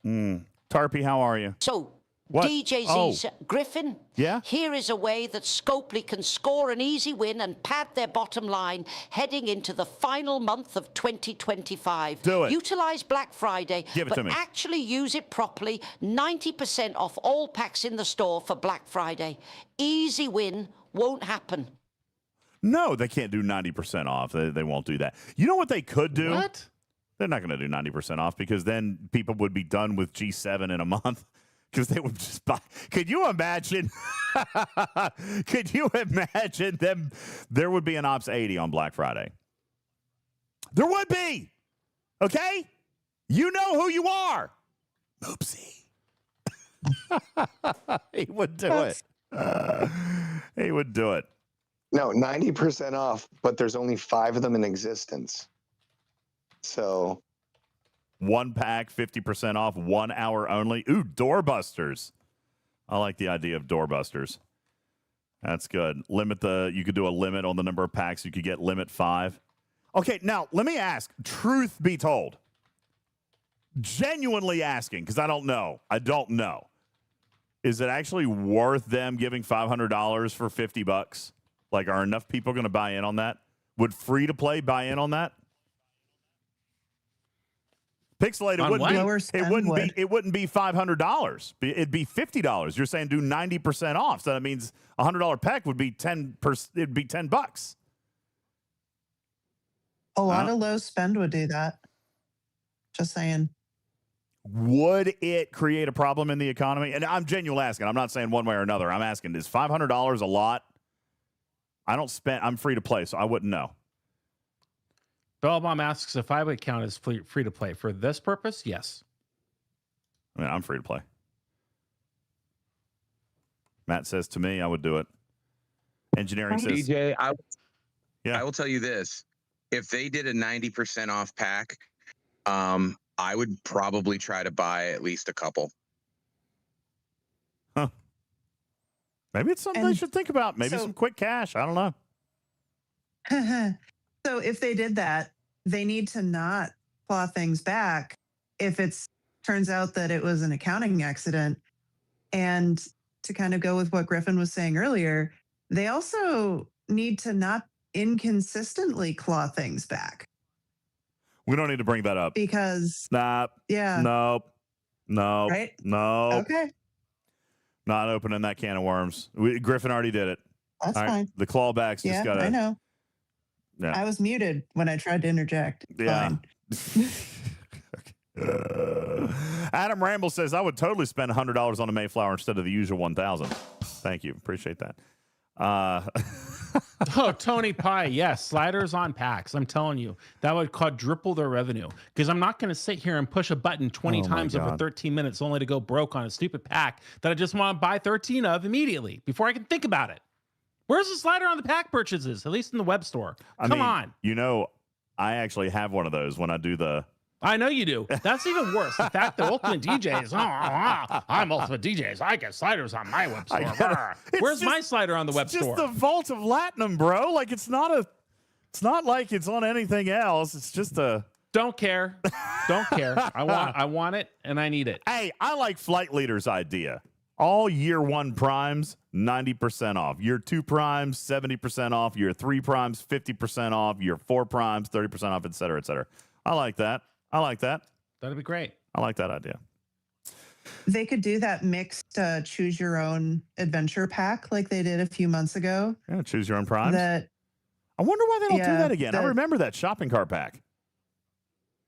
Tarpy, how are you? So, What? DJz Griffin, Yeah? here is a way that Scopely can score an easy win and pad their bottom line heading into the final month of 2025. Do it. Utilize Black Friday, Give it but to me. actually use it properly. 90% off all packs in the store for Black Friday. Easy win won't happen. No, they can't do 90% off. They won't do that. You know what they could do? What? They're not going to do 90% off because then people would be done with G7 in a month. Because they would just buy. Could you imagine? Could you imagine them? There would be an Ops 80 on Black Friday. There would be. Okay? You know who you are. Oopsie. He would do it. He would do it. No, 90% off, but there's only 5 of them in existence. So, One pack, 50% off, 1 hour only. Ooh, doorbusters. I like the idea of doorbusters. That's good. You could do a limit on the number of packs. You could get limit 5. Okay, now let me ask, truth be told, genuinely asking, because I don't know. Is it actually worth them giving $500 for $50? Like, are enough people going to buy in on that? Would free to play buy in on that? Pixelated it wouldn't be $500. It'd be $50. You're saying do 90% off, so that means $100 pack would be it'd be $10. A lot of low spend would do that. Just saying. Would it create a problem in the economy? And I'm genuinely asking. I'm not saying one way or another. I'm asking, is $500 a lot? I'm free to play, so I wouldn't know. Bellbomb asks if I would count as free to play. For this purpose, yes. I mean, I'm free to play. Matt says to me, I would do it. Engineering says... DJ, I will tell you this. If they did a 90% off pack, I would probably try to buy at least a couple. Huh. Maybe it's something they should think about. Maybe some quick cash. I don't know. So if they did that, they need to not claw things back if it turns out that it was an accounting accident. And to kind of go with what Griffin was saying earlier, they also need to not inconsistently claw things back. We don't need to bring that up. Because... Nope. Right? No. Okay. Not opening that can of worms. Griffin already did it. That's fine. The clawbacks just got to... I know. Yeah. I was muted when I tried to interject. Yeah. Adam Ramble says, I would totally spend $100 on a Mayflower instead of the usual 1,000. Thank you. Appreciate that. Oh, Tony Pie. Yes, sliders on packs. I'm telling you, that would quadruple their revenue. Because I'm not going to sit here and push a button 20 times over 13 minutes only to go broke on a stupid pack that I just want to buy 13 of immediately before I can think about it. Where's the slider on the pack purchases? At least in the web store. Come on. You know, I actually have one of those when I do the... I know you do. That's even worse. The fact that UltimatDJz, I'm UltimatDJz. I get sliders on my web store. Where's my slider on the web store? It's just the Vault of Latinum, bro. Like, it's not like it's on anything else. It's just a... Don't care. Don't care. I want it and I need it. Hey, I like Flight Leader's idea. All year 1 primes, 90% off. Year 2 primes, 70% off. Year 3 primes, 50% off. Year 4 primes, 30% off, et cetera, et cetera. I like that. That'd be great. I like that idea. They could do that mixed choose your own adventure pack like they did a few months ago. Yeah, choose your own primes. I wonder why they don't do that again. I remember that shopping cart pack.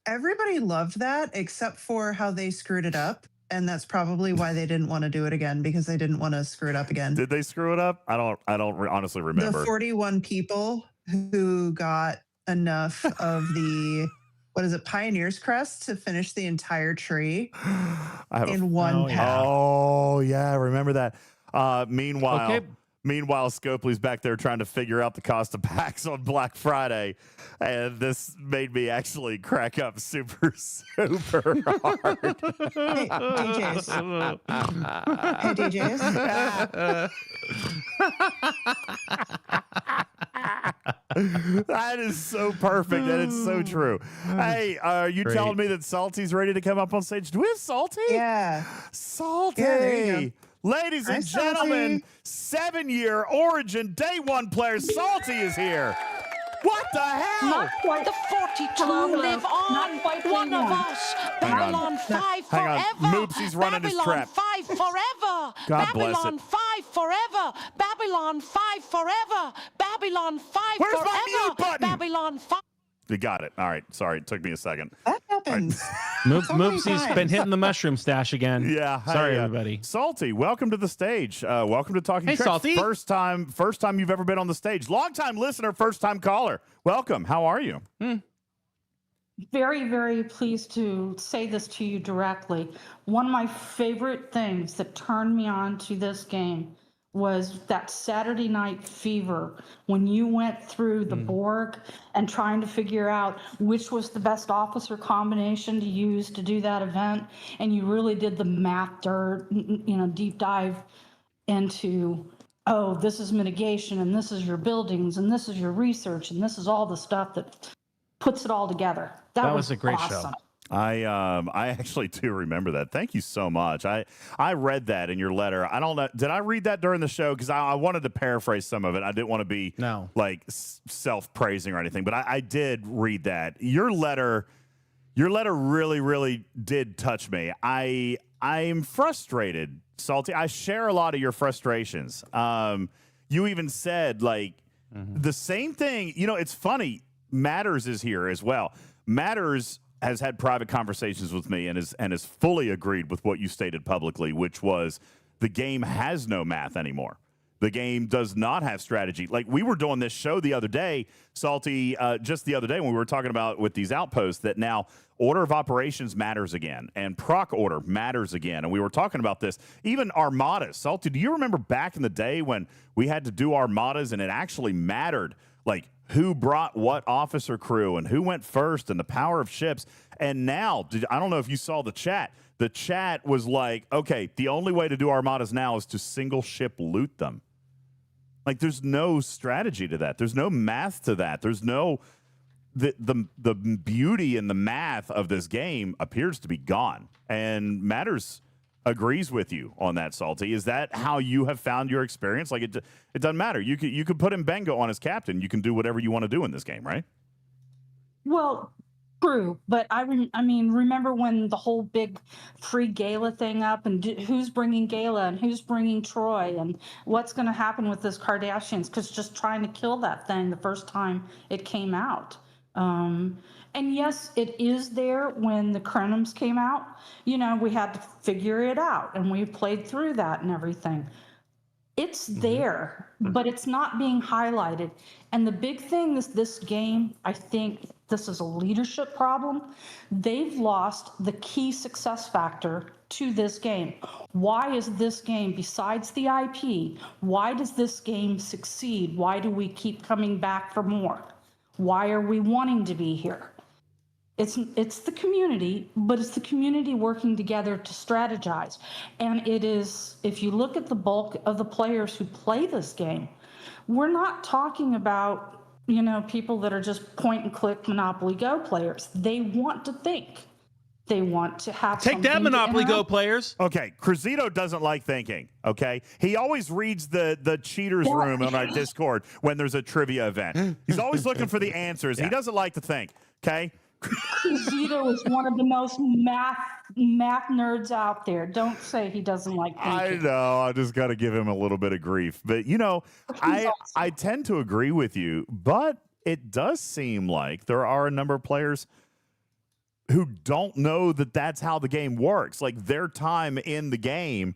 Everybody loved that except for how they screwed it up. And that's probably why they didn't want to do it again, because they didn't want to screw it up again. Did they screw it up? I don't honestly remember. The 41 people who got enough of the... What is it, Pioneer's Crest to finish the entire tree in one pack. Oh, yeah, I remember that. Meanwhile, Scopely's back there trying to figure out the cost of packs on Black Friday, and this made me actually crack up super hard. Hey, DJz. Hey, DJz. That is so perfect, and it's so true. Hey, are you telling me that Salty's ready to come up on stage? Do we have Salty? Yeah. Salty. Yeah, there you go. Ladies and gentlemen, 7-year Origin Day 1 player Salty is here. What the hell? The 42 live on. One of us. Babylon 5 forever. Moopsy's running his trap. Babylon 5 forever. God bless Babylon it. 5 forever. Babylon 5 forever. Babylon 5 Where's forever. my mute button? Babylon 5. You got it. All right. Sorry, it took me a second. That happens. Moopsy's been hitting the mushroom stash again. Yeah. Sorry, everybody. Salty, welcome to the stage. Welcome to Talking Tricks. Salty. First time you've ever been on the stage. Long time listener, first time caller. Welcome. How are you? Very, very pleased to say this to you directly. One of my favorite things that turned me on to this game was that Saturday Night Fever when you went through the Borg and trying to figure out which was the best officer combination to use to do that event. And you really did the math dirt, deep dive into oh, this is mitigation, and this is your buildings, and this is your research, and this is all the stuff that puts it all together. That was a great awesome. show. I actually do remember that. Thank you so much. I read that in your letter. I don't know. Did I read that during the show? Because I wanted to paraphrase some of it. I didn't want to be like self-praising or anything, but I did read that. Your letter really, really did touch me. I'm frustrated, Salty. I share a lot of your frustrations. You even said like the same thing. You know, it's funny. Matters is here as well. Matters has had private conversations with me and has fully agreed with what you stated publicly, which was the game has no math anymore. The game does not have strategy. Like we were doing this show the other day, Salty, just the other day when we were talking about with these outposts that now order of operations matters again and proc order matters again. And we were talking about this, even armadas. Salty, do you remember back in the day when we had to do armadas and it actually mattered, like who brought what officer crew and who went first and the power of ships? And now, I don't know if you saw the chat. The chat was like, okay, the only way to do armadas now is to single ship loot them. Like there's no strategy to that. There's no math to that. There's no the beauty and the math of this game appears to be gone. And Matters agrees with you on that, Salty. Is that how you have found your experience? Like it doesn't matter. You could put Mbenga on as captain. You can do whatever you want to do in this game, right? Well, true, but I mean, remember when the whole big free Gala thing up, and who's bringing Gala and who's bringing Troy, and what's going to happen with this Kardashians? Because just trying to kill that thing the first time it came out. And yes, it is there when the Crenums came out. You know, we had to figure it out, and we played through that and everything. It's there, but it's not being highlighted. And the big thing is this game, I think this is a leadership problem. They've lost the key success factor to this game. Why is this game, besides the IP, why does this game succeed? Why do we keep coming back for more? Why are we wanting to be here? It's the community, but it's the community working together to strategize. And it is, if you look at the bulk of the players who play this game, we're not talking about, you know, people that are just point and click Monopoly Go players. They want to think. They want to have Take that, Monopoly Go players. Okay, Cruzito doesn't like thinking, okay? He always reads the cheaters room on our Discord when there's a trivia event. He's always looking for the answers. He doesn't like to think, okay? Cruzito is one of the most math nerds out there. Don't say he doesn't like thinking. I know. I just got to give him a little bit of grief. But, you know, I tend to agree with you, but it does seem like there are a number of players who don't know that that's how the game works. Like their time in the game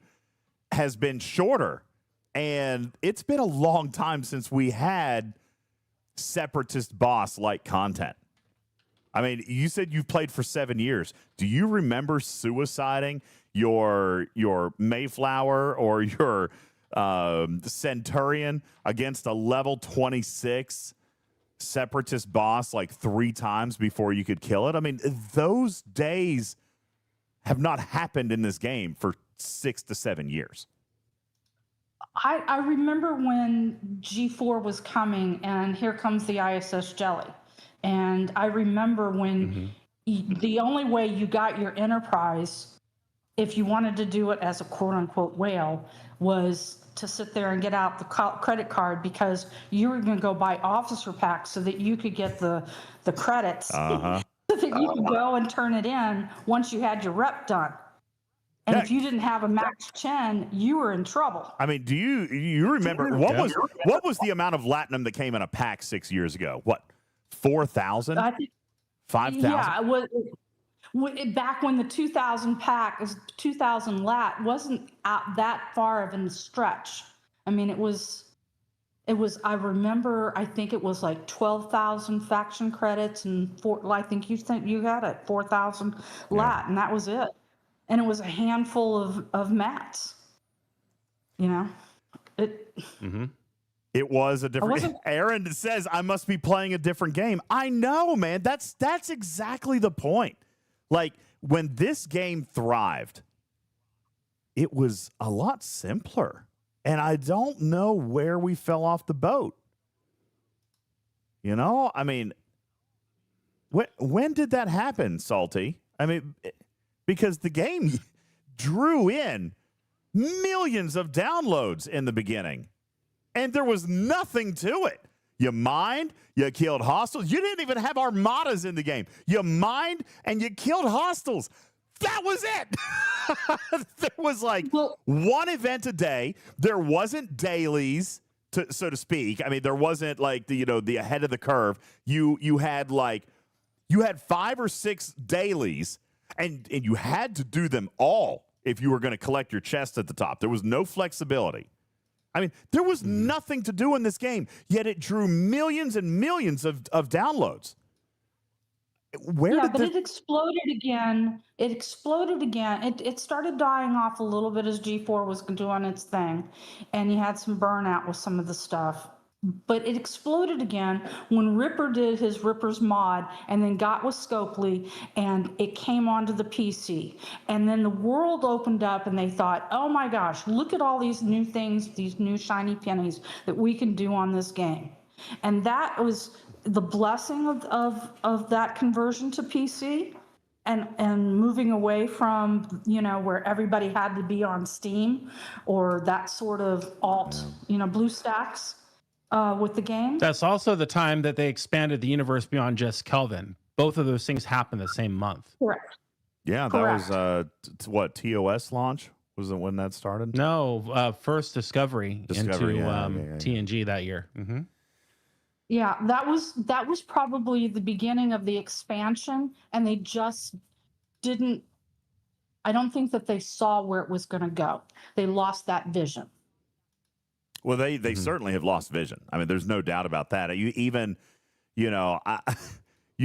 has been shorter. And it's been a long time since we had separatist boss-like content. I mean, you said you've played for 7 years. Do you remember suiciding your Mayflower or your Centurion against a level 26 separatist boss like 3 times before you could kill it? I mean, those days have not happened in this game for 6 to 7 years. I remember when G4 was coming and here comes the ISS Jelly. And I remember when the only way you got your Enterprise, if you wanted to do it as a quote unquote whale, was to sit there and get out the credit card because you were going to go buy officer packs so that you could get the credits so that you could go and turn it in once you had your rep done. And if you didn't have a max 10, you were in trouble. I mean, do you remember what was the amount of Latinum that came in a pack 6 years ago? What, 4,000? 5,000? Yeah, back when the 2,000 pack is 2,000 lat wasn't out that far of a stretch. I mean, it was. I remember. I think it was like 12,000 faction credits and I think you got it 4,000 lat, and that was it. And it was a handful of mats. You know, it. It was a different. Aaron says I must be playing a different game. I know, man. That's exactly the point. Like when this game thrived, it was a lot simpler. And I don't know where we fell off the boat. You know, I mean, when did that happen, Salty? I mean, because the game drew in millions of downloads in the beginning, and there was nothing to it. You mined, you killed hostiles. You didn't even have armadas in the game. You mined and you killed hostiles. That was it. There was like one event a day. There wasn't dailies, so to speak. I mean, there wasn't like the ahead of the curve. You had 5 or 6 dailies, and you had to do them all if you were going to collect your chest at the top. There was no flexibility. I mean, there was nothing to do in this game, yet it drew millions and millions of downloads. But it exploded again. It started dying off a little bit as G4 was doing its thing, and you had some burnout with some of the stuff. But it exploded again when Ripper did his Ripper's mod and then got with Scopely, and it came onto the PC. And then the world opened up and they thought, oh my gosh, look at all these new things, these new shiny pennies that we can do on this game. And that was the blessing of that conversion to PC and moving away from, where everybody had to be on Steam or that sort of alt, BlueStacks. With the game. That's also the time that they expanded the universe beyond just Kelvin. Both of those things happened the same month. Correct. Yeah, Correct. That was what, TOS launch? Was it when that started? No, first Discovery into yeah. TNG that year. Mm-hmm. Yeah, that was probably the beginning of the expansion, and they just didn't. I don't think that they saw where it was going to go. They lost that vision. Well, they certainly have lost vision. I mean, there's no doubt about that. You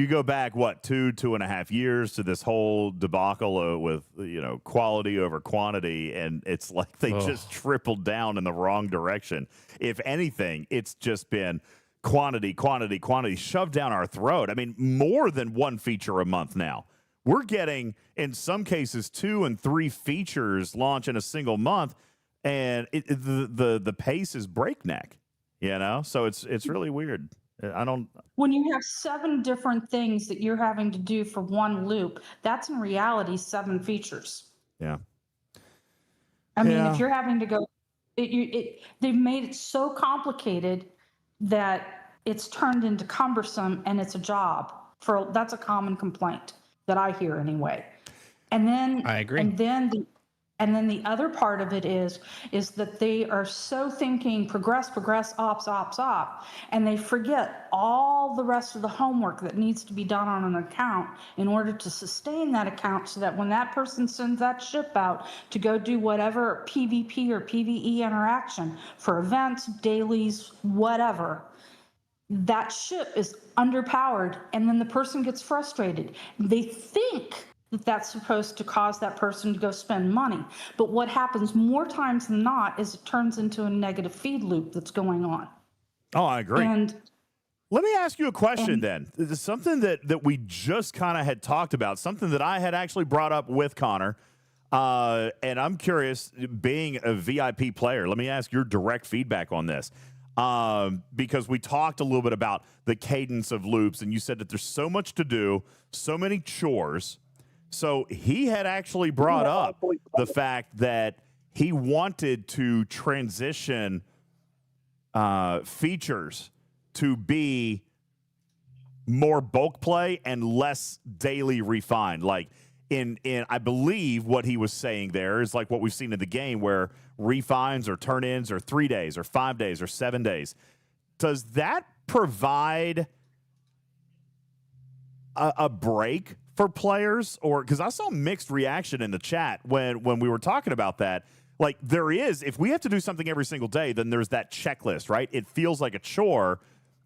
go back, 2.5 years to this whole debacle with, quality over quantity, and it's like they just tripled down in the wrong direction. If anything, it's just been quantity shoved down our throat. I mean, more than one feature a month now. We're getting, in some cases, 2 and 3 features launch in a single month. And the pace is breakneck, so it's really weird. When you have 7 different things that you're having to do for one loop, that's in reality 7 features. Yeah. I mean, if you're having to go, they've made it so complicated that it's turned into cumbersome, and it's a job. That's a common complaint that I hear anyway. And then I agree. And then the other part of it is that they are so thinking progress, ops, and they forget all the rest of the homework that needs to be done on an account in order to sustain that account, so that when that person sends that ship out to go do whatever PvP or PvE interaction for events, dailies, whatever, that ship is underpowered, and then the person gets frustrated. They think that's supposed to cause that person to go spend money. But what happens more times than not is it turns into a negative feed loop that's going on. Oh, I agree. And let me ask you a question then. This is something that we just kind of had talked about, something that I had actually brought up with Connor. And I'm curious, being a VIP player, let me ask your direct feedback on this. Because we talked a little bit about the cadence of loops, and you said that there's so much to do, so many chores. So he had actually brought up the fact that he wanted to transition features to be more bulk play and less daily refined. Like in I believe what he was saying there is like what we've seen in the game, where refines or turn-ins are 3 days or 5 days or 7 days. Does that provide a break for players? Or because I saw mixed reaction in the chat when we were talking about that. Like, there is, if we have to do something every single day, then there's that checklist, right? It feels like a chore,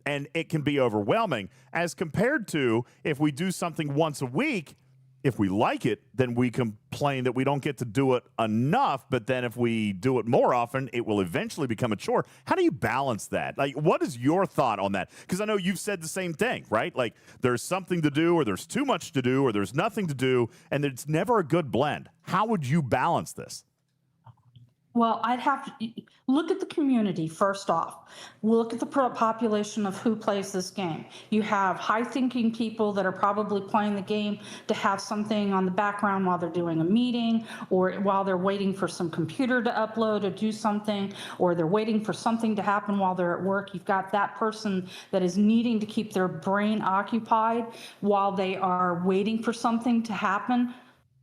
and it can be overwhelming, as compared to if we do something once a week. If we like it, then we complain that we don't get to do it enough. But then if we do it more often, it will eventually become a chore. How do you balance that? Like, what is your thought on that? Because I know you've said the same thing, right? Like, there's something to do, or there's too much to do, or there's nothing to do, and it's never a good blend. How would you balance this? Well, I'd have to look at the community first off. Look at the population of who plays this game. You have high-thinking people that are probably playing the game to have something on the background while they're doing a meeting, or while they're waiting for some computer to upload or do something, or they're waiting for something to happen while they're at work. You've got that person that is needing to keep their brain occupied while they are waiting for something to happen.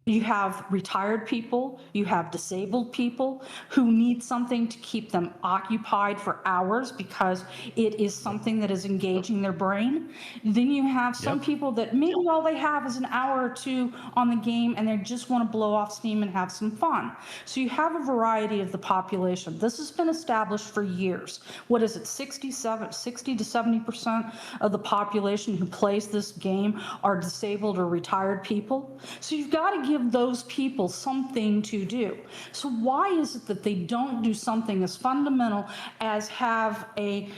You have retired people, you have disabled people who need something to keep them occupied for hours because it is something that is engaging their brain. Then you have some people that maybe all they have is an hour or two on the game and they just want to blow off steam and have some fun. So you have a variety of the population. This has been established for years. What is it, 60 to 70% of the population who plays this game are disabled or retired people. So you've got to give those people something to do. So why is it that they don't do something as fundamental as have a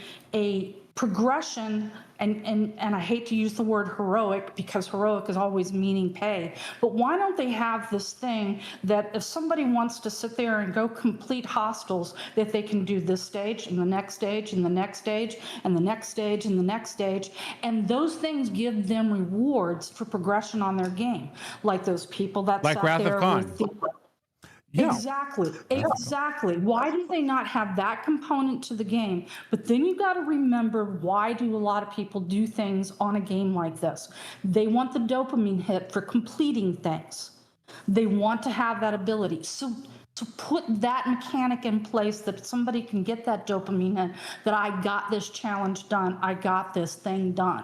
progression, and I hate to use the word heroic because heroic is always meaning pay, but why don't they have this thing that if somebody wants to sit there and go complete hostels, that they can do this stage and the next stage and the next stage and the next stage and the next stage, and those things give them rewards for progression on their game, like those people that like sat Wrath there of Khan. with the, Exactly. Why do they not have that component to the game? But then you got to remember, why do a lot of people do things on a game like this? They want the dopamine hit for completing things. They want to have that ability. So to put that mechanic in place that somebody can get that dopamine hit, that I got this challenge done, I got this thing done.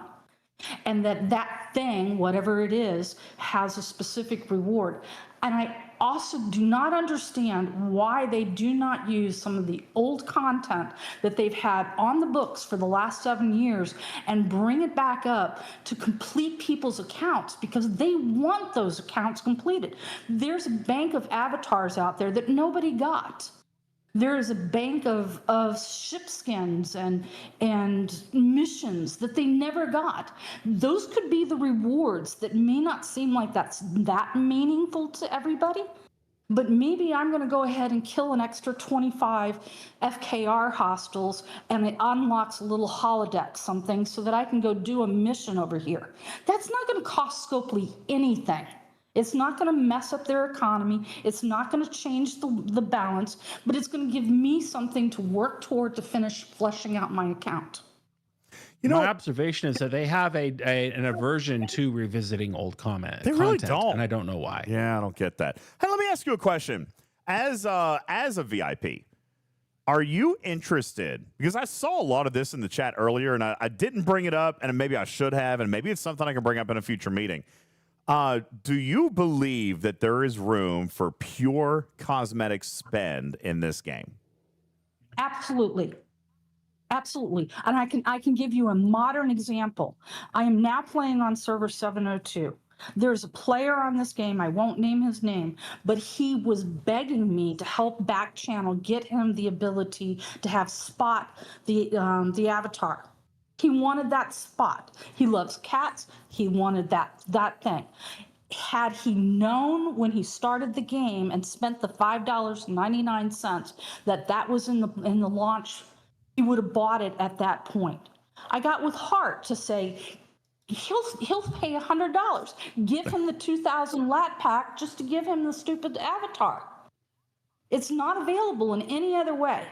And that thing, whatever it is, has a specific reward. And I also do not understand why they do not use some of the old content that they've had on the books for the last 7 years and bring it back up to complete people's accounts, because they want those accounts completed. There's a bank of avatars out there that nobody got. There is a bank of ship skins and missions that they never got. Those could be the rewards that may not seem like that's that meaningful to everybody, but maybe I'm going to go ahead and kill an extra 25 FKR hostels and it unlocks a little holodeck something so that I can go do a mission over here. That's not going to cost Scopely anything. It's not going to mess up their economy. It's not going to change the balance, but it's going to give me something to work toward to finish fleshing out my account. My observation is that they have an aversion to revisiting old content. They really don't. And I don't know why. Yeah, I don't get that. Hey, let me ask you a question. As a VIP, are you interested? Because I saw a lot of this in the chat earlier, and I didn't bring it up, and maybe I should have, and maybe it's something I can bring up in a future meeting. Do you believe that there is room for pure cosmetic spend in this game? Absolutely. Absolutely. And I can give you a modern example. I am now playing on server 702. There's a player on this game, I won't name his name, but he was begging me to help back channel get him the ability to have Spot, the avatar. He wanted that Spot. He loves cats. He wanted that thing. Had he known when he started the game and spent the $5.99 that was in the launch, he would have bought it at that point. I got with Hart to say he'll pay $100. Give him the 2,000 lat pack just to give him the stupid avatar. It's not available in any other way.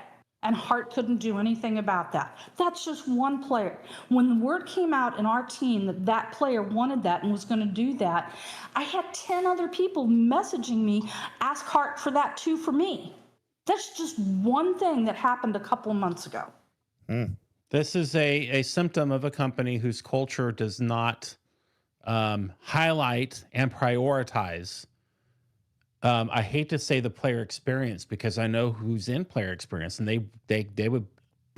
And Hart couldn't do anything about that. That's just one player. When the word came out in our team that that player wanted that and was going to do that, I had 10 other people messaging me, ask Hart for that too for me. That's just one thing that happened a couple of months ago. This is a symptom of a company whose culture does not highlight and prioritize. I hate to say the player experience because I know who's in player experience, and they would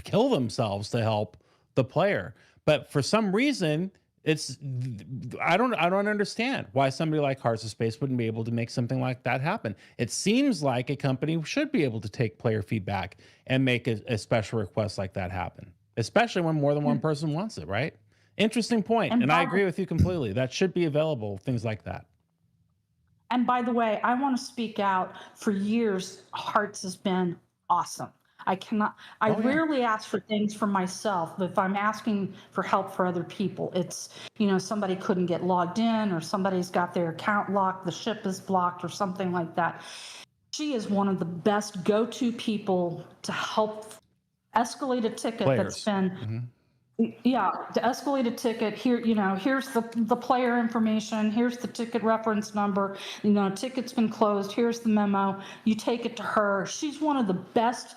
kill themselves to help the player. But for some reason, I don't understand why somebody like Hearts of Space wouldn't be able to make something like that happen. It seems like a company should be able to take player feedback and make a special request like that happen, especially when more than one person wants it, right? Interesting point. And I agree with you completely. That should be available, things like that. And by the way, I want to speak out. For years, Hearts has been awesome. I rarely ask for things for myself, but if I'm asking for help for other people, it's, somebody couldn't get logged in, or somebody's got their account locked, the ship is blocked, or something like that. She is one of the best go-to people to help escalate a ticket that's been, to escalate a ticket. Here, here's the player information, here's the ticket reference number, ticket's been closed, here's the memo. You take it to her. She's one of the best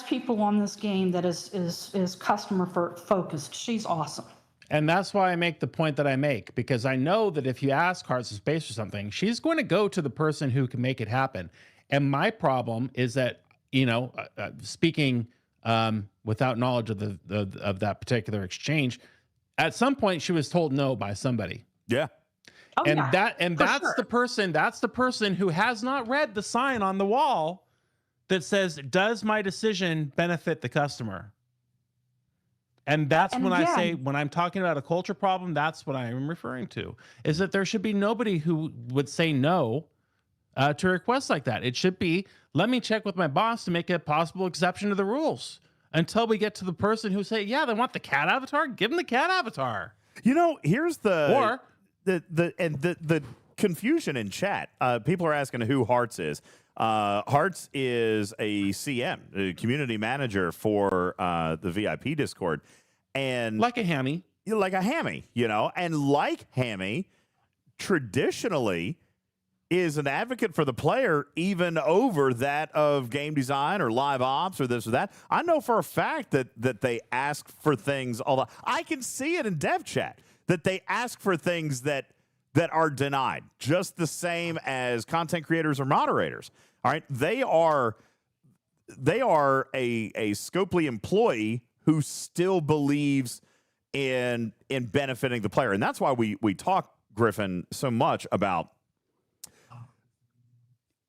people on this game that is customer focused. She's awesome. And that's why I make the point that I make, because I know that if you ask Hearts of Space for something, she's going to go to the person who can make it happen. And my problem is that, speaking without knowledge of of that particular exchange, at some point she was told no by somebody. Yeah. Oh, That's the person who has not read the sign on the wall that says, does my decision benefit the customer? And that's when I say, when I'm talking about a culture problem, that's what I am referring to, is that there should be nobody who would say no to requests like that. It should be, let me check with my boss to make a possible exception to the rules, until we get to the person who say, yeah, they want the cat avatar, give them the cat avatar. Here's the confusion in chat. People are asking who Hearts is. Hearts is a CM, a community manager for the VIP Discord, and like a hammy, and like Hammy, traditionally is an advocate for the player, even over that of game design or live ops or this or that. I know for a fact that they ask for things. Although I can see it in dev chat that they ask for things that are denied, just the same as content creators or moderators. All right, they are a Scopely employee who still believes in benefiting the player, and that's why we talk, Griffin, so much about.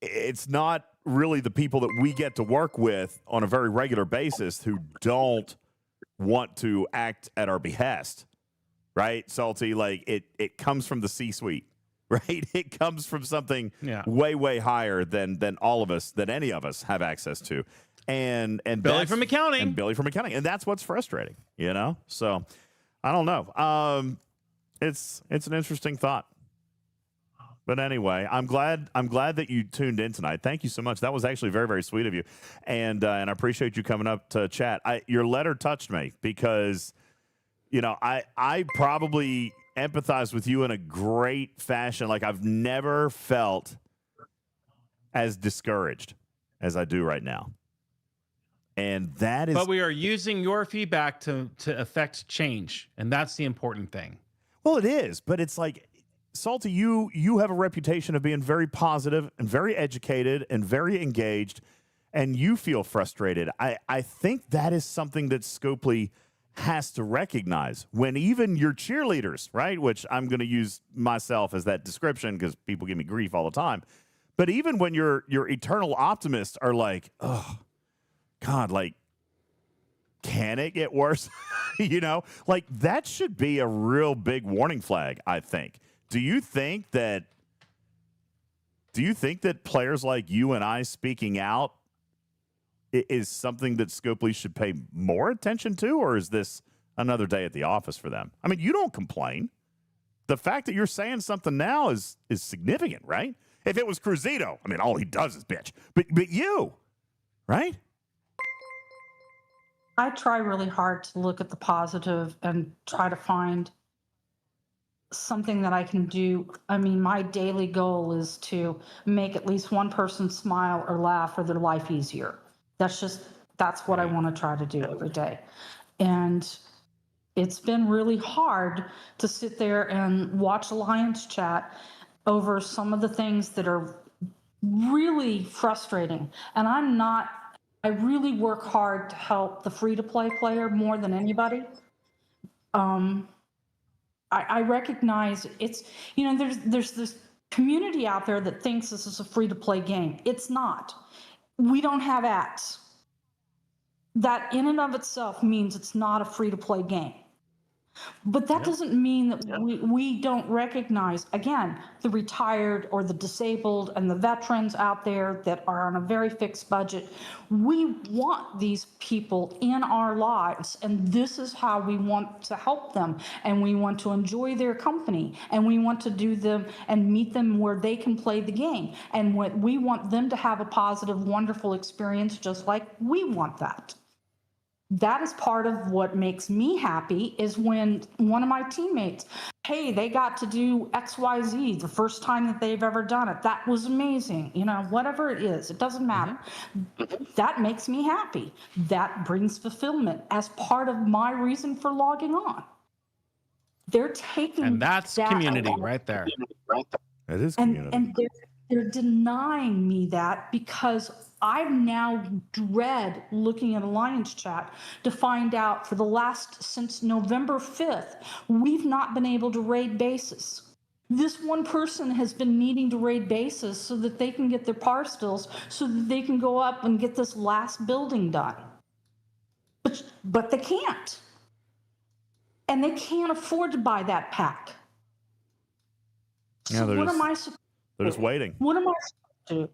It's not really the people that we get to work with on a very regular basis who don't want to act at our behest, right? Salty, like it comes from the C-suite. Right, it comes from something way, way higher than all of us, than any of us have access to, and Billy from accounting, and that's what's frustrating, So, I don't know. It's an interesting thought, but anyway, I'm glad that you tuned in tonight. Thank you so much. That was actually very, very sweet of you, and I appreciate you coming up to chat. Your letter touched me because, I probably empathize with you in a great fashion. Like, I've never felt as discouraged as I do right now. And that is... But we are using your feedback to affect change. And that's the important thing. Well, it is. But it's like, Salty, you have a reputation of being very positive and very educated and very engaged. And you feel frustrated. I think that is something that Scopely has to recognize, when even your cheerleaders, right, which I'm going to use myself as that description because people give me grief all the time, but even when your eternal optimists are like, oh God, like, can it get worse? Like, that should be a real big warning flag, I think. Do you think that players like you and I speaking out is something that Scopely should pay more attention to, or is this another day at the office for them? I mean, you don't complain. The fact that you're saying something now is significant, right? If it was Cruzito, I mean, all he does is bitch. But you, right? I try really hard to look at the positive and try to find something that I can do. I mean, my daily goal is to make at least one person smile or laugh or their life easier. That's what I want to try to do every day. And it's been really hard to sit there and watch Alliance chat over some of the things that are really frustrating. And I really work hard to help the free-to-play player more than anybody. I recognize it's, there's this community out there that thinks this is a free-to-play game. It's not. We don't have ads. That in and of itself means it's not a free-to-play game. But that doesn't mean that we don't recognize, again, the retired or the disabled and the veterans out there that are on a very fixed budget. We want these people in our lives, and this is how we want to help them, and we want to enjoy their company, and we want to do them and meet them where they can play the game. And we want them to have a positive, wonderful experience just like we want that. That is part of what makes me happy is when one of my teammates, hey, they got to do XYZ the first time that they've ever done it. That was amazing. You know, whatever it is, it doesn't matter. That makes me happy. That brings fulfillment as part of my reason for logging on. They're taking And that's community right there. It is community. And they're denying me that because I now dread looking at Alliance chat to find out since November 5th, we've not been able to raid bases. This one person has been needing to raid bases so that they can get their par stills so that they can go up and get this last building done. But they can't. And they can't afford to buy that pack. So what am I supposed to do? They're just waiting. What am I supposed to do?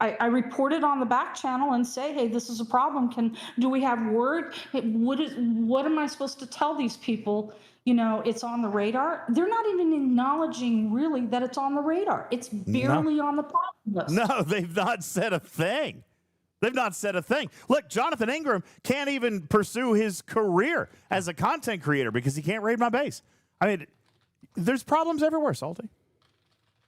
I report it on the back channel and say, hey, this is a problem. Do we have word? Hey, what am I supposed to tell these people? You know, it's on the radar. They're not even acknowledging really that it's on the radar. It's barely on the problem list. No, they've not said a thing. They've not said a thing. Look, Jonathan Ingram can't even pursue his career as a content creator because he can't raid my base. I mean, there's problems everywhere, Salty.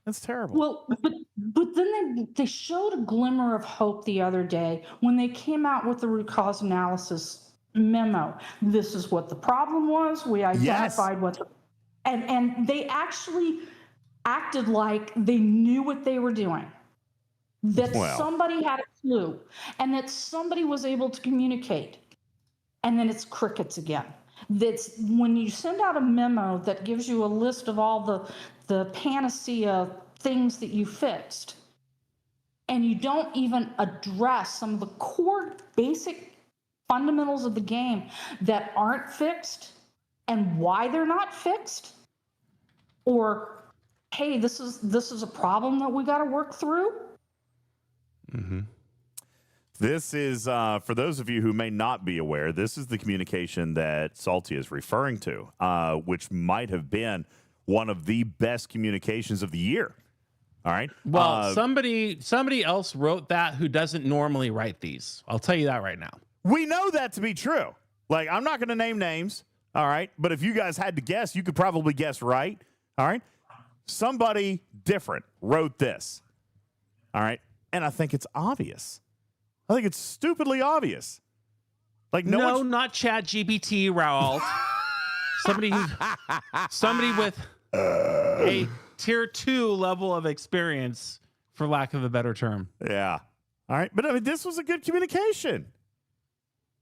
That's terrible. Well, but then they showed a glimmer of hope the other day when they came out with the root cause analysis memo. This is what the problem was. We identified and they actually acted like they knew what they were doing. That somebody had a clue and that somebody was able to communicate. And then it's crickets again. That's when you send out a memo that gives you a list of all the panacea things that you fixed, and you don't even address some of the core basic fundamentals of the game that aren't fixed and why they're not fixed, or hey, this is a problem that we got to work through. Mm-hmm. This is, for those of you who may not be aware, this is the communication that Salty is referring to, which might have been one of the best communications of the year. All right. Well, somebody else wrote that who doesn't normally write these. I'll tell you that right now. We know that to be true. Like, I'm not going to name names. All right. But if you guys had to guess, you could probably guess right. All right. Somebody different wrote this. All right. And I think it's obvious. I think it's stupidly obvious. Like no, not ChatGPT, Raoul. somebody with a tier 2 level of experience, for lack of a better term. Yeah. All right. But I mean, this was a good communication.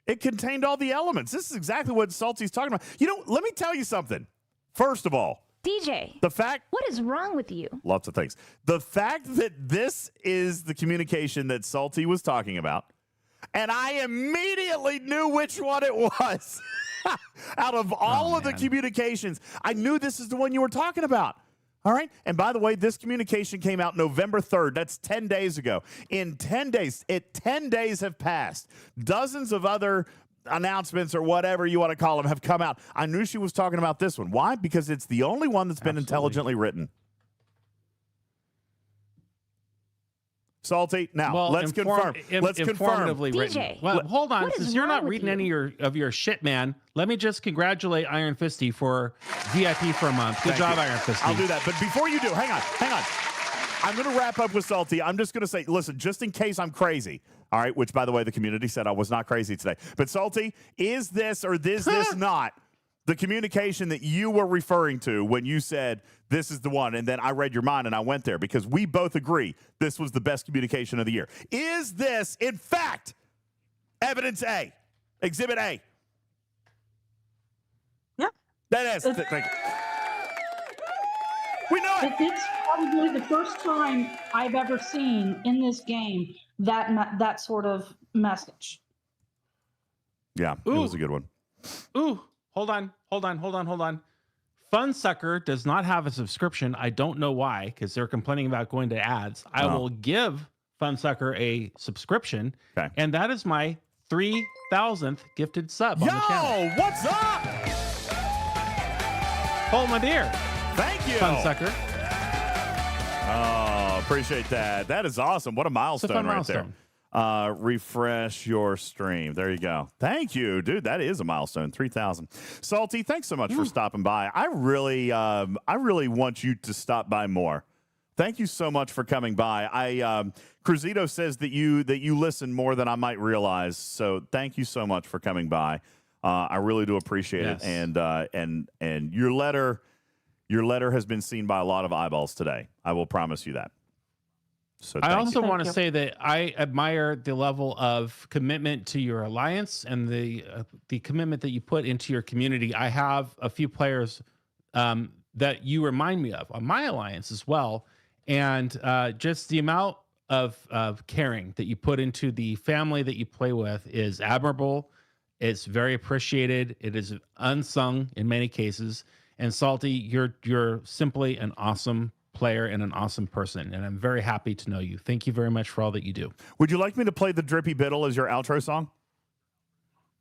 It contained all the elements. This is exactly what Salty's talking about. You know, let me tell you something. First of all, DJ, the fact, what is wrong with you? Lots of things. The fact that this is the communication that Salty was talking about, and I immediately knew which one it was. Out of all of the communications, I knew this is the one you were talking about. All right. And by the way, this communication came out November 3rd. That's 10 days ago. In 10 days, 10 days have passed. Dozens of other announcements or whatever you want to call them have come out. I knew she was talking about this one. Why? Because it's the only one that's been intelligently written. Salty. Now, let's confirm. Let's confirm. DJ, well, hold on. Since you're not reading any of your shit, man, let me just congratulate Iron Fisty for VIP for a month. Good job, Iron Fisty. I'll do that. But before you do, hang on. I'm going to wrap up with Salty. I'm just going to say, listen, just in case I'm crazy, all right, which, by the way, the community said I was not crazy today. But Salty, is this or is this not the communication that you were referring to when you said this is the one, and then I read your mind and I went there because we both agree this was the best communication of the year? Is this, in fact, evidence A, exhibit A? Yep. That is. Thank you. We know it. It's probably the first time I've ever seen in this game that sort of message. Yeah, it was a good one. Ooh. Hold on. Funsucker does not have a subscription. I don't know why, because they're complaining about going to ads. I will give Funsucker a subscription, and that is my 3,000th gifted sub on the channel. Yo, what's up? Hold my dear. Thank you. Funsucker. Oh, appreciate that. That is awesome. What a milestone right there. Refresh your stream. There you go. Thank you, dude. That is a milestone. 3,000. Salty, thanks so much for stopping by. I really want you to stop by more. Thank you so much for coming by. Cruzito says that you listen more than I might realize. So thank you so much for coming by. I really do appreciate it. And your letter has been seen by a lot of eyeballs today. I will promise you that. So I also want to say that I admire the level of commitment to your alliance and the commitment that you put into your community. I have a few players that you remind me of on my alliance as well, and just the amount of caring that you put into the family that you play with is admirable. It's very appreciated. It is unsung in many cases. And Salty, you're simply an awesome player and an awesome person, and I'm very happy to know you. Thank you very much for all that you do. Would you like me to play the Drippy Biddle as your outro song?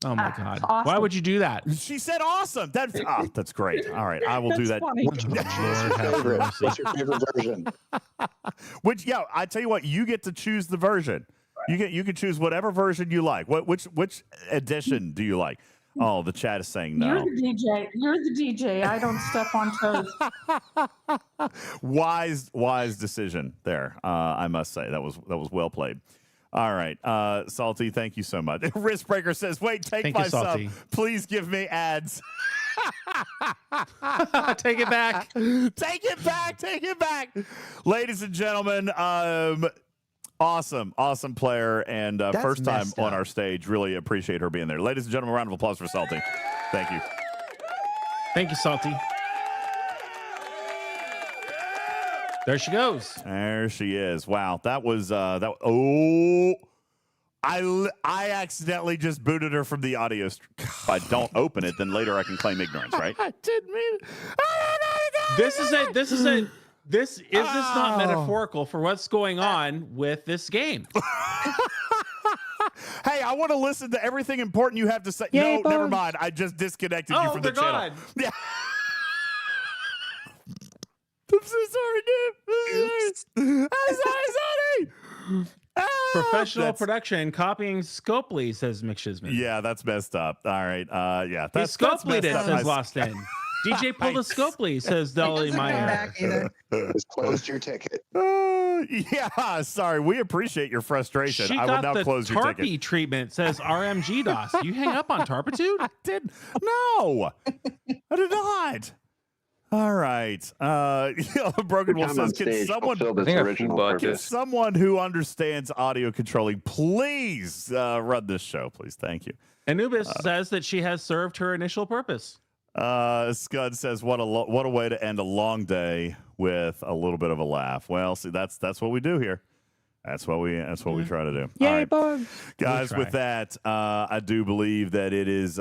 Oh my God. Awesome. Why would you do that? She said awesome. That's great. All right, I will do that. What's your favorite version? Which, I tell you what, you get to choose the version. You can choose whatever version you like. Which edition do you like? Oh, the chat is saying no. You're the DJ. You're the DJ. I don't step on toes. Wise decision there. I must say that was well played. All right, Salty, thank you so much. Wristbreaker says, "Wait, take my sub. Please give me ads." Take it back. Take it back. Take it back, ladies and gentlemen. Awesome player and first time on our stage. Really appreciate her being there. Ladies and gentlemen, round of applause for Salty. Thank you. Thank you, Salty. There she goes. There she is. Wow, that was Oh, I accidentally just booted her from the audio. If I don't open it, then later I can claim ignorance, right? I didn't mean. This is it. Is this not metaphorical for what's going on with this game? Hey, I want to listen to everything important you have to say. Yay, no, never mind. I just disconnected you from the channel. Gone. Yeah. I'm so sorry, dude. I'm sorry. Professional production copying Scopely, says McShizman. Yeah, that's messed up. All right. Yeah, that's Scopely it, says Lost In. DJ pulled a Scopely, says Dolly Meyer. Just closed your ticket. Yeah, sorry. We appreciate your frustration. She I will got now the close your ticket. Tarpy treatment, says RMG DOS. You hang up on Tarpitude? I did. No, I did not. All right. Broken Wolf says, can someone who understands audio controlling please run this show, please? Thank you. Anubis says that she has served her initial purpose. Scud says, what a way to end a long day with a little bit of a laugh. Well, see, that's what we do here. That's what we try to do. Yay, all right, bugs. Guys, with that, I do believe that it is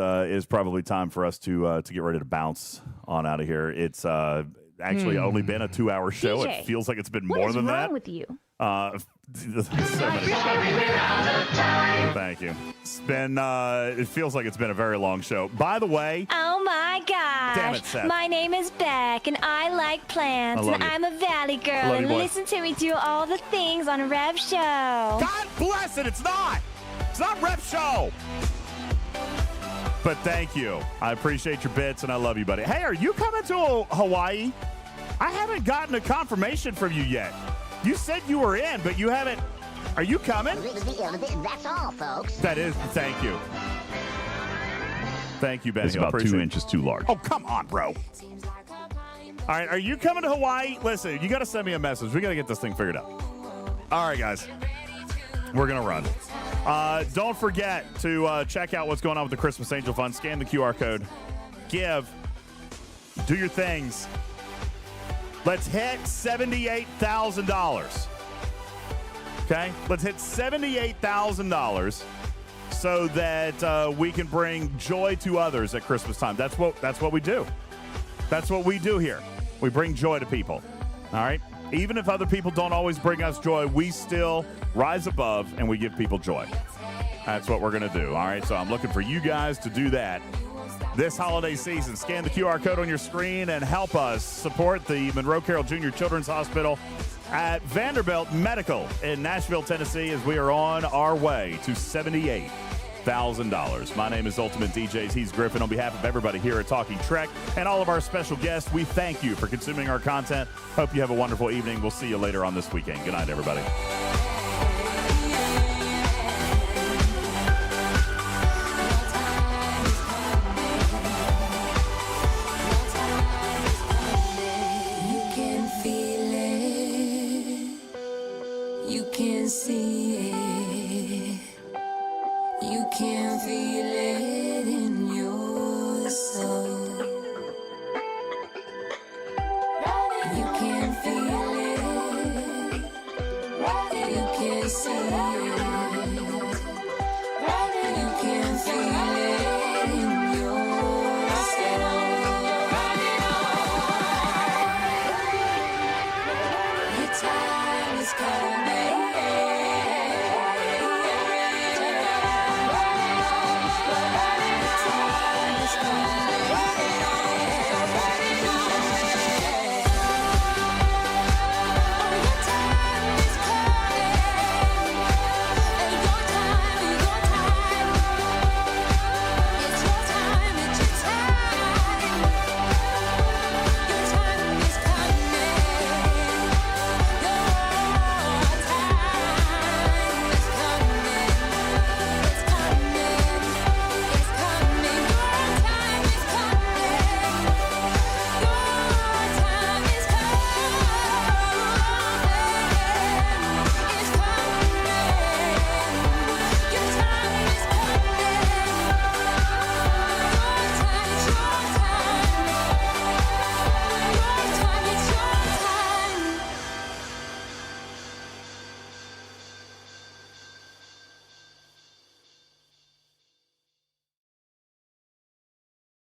probably time for us to get ready to bounce on out of here. It's actually only been a 2-hour show. DJ, it feels like it's been more than that. What is wrong with you? Thank you. It's been it feels like it's been a very long show. By the way, oh my gosh. Damn it, Seth. My name is Beck and I like plants and I'm a valley girl and listen to me do all the things on a Rev Show. God bless it. It's not Rev Show. But thank you. I appreciate your bits and I love you, buddy. Hey, are you coming to Hawaii? I haven't gotten a confirmation from you yet. You said you were in, but you haven't. Are you coming? That's all, folks. That is. Thank you. Thank you, Benny. It's about 2 inches too large. Oh, come on, bro. All right, are you coming to Hawaii? Listen, you got to send me a message. We got to get this thing figured out. All right, guys. We're going to run. Don't forget to check out what's going on with the Christmas Angel Fund. Scan the QR code. Give. Do your things. Let's hit $78,000. Okay? Let's hit $78,000 so that we can bring joy to others at Christmas time. That's what we do. That's what we do here. We bring joy to people. All right? Even if other people don't always bring us joy, we still rise above and we give people joy. That's what we're going to do. All right? So I'm looking for you guys to do that this holiday season. Scan the QR code on your screen and help us support the Monroe Carroll Jr. Children's Hospital at Vanderbilt Medical in Nashville, Tennessee, as we are on our way to $78,000. My name is UltimatDJz. He's Griffin. On behalf of everybody here at Talking Trek and all of our special guests, we thank you for consuming our content. Hope you have a wonderful evening. We'll see you later on this weekend. Good night, everybody.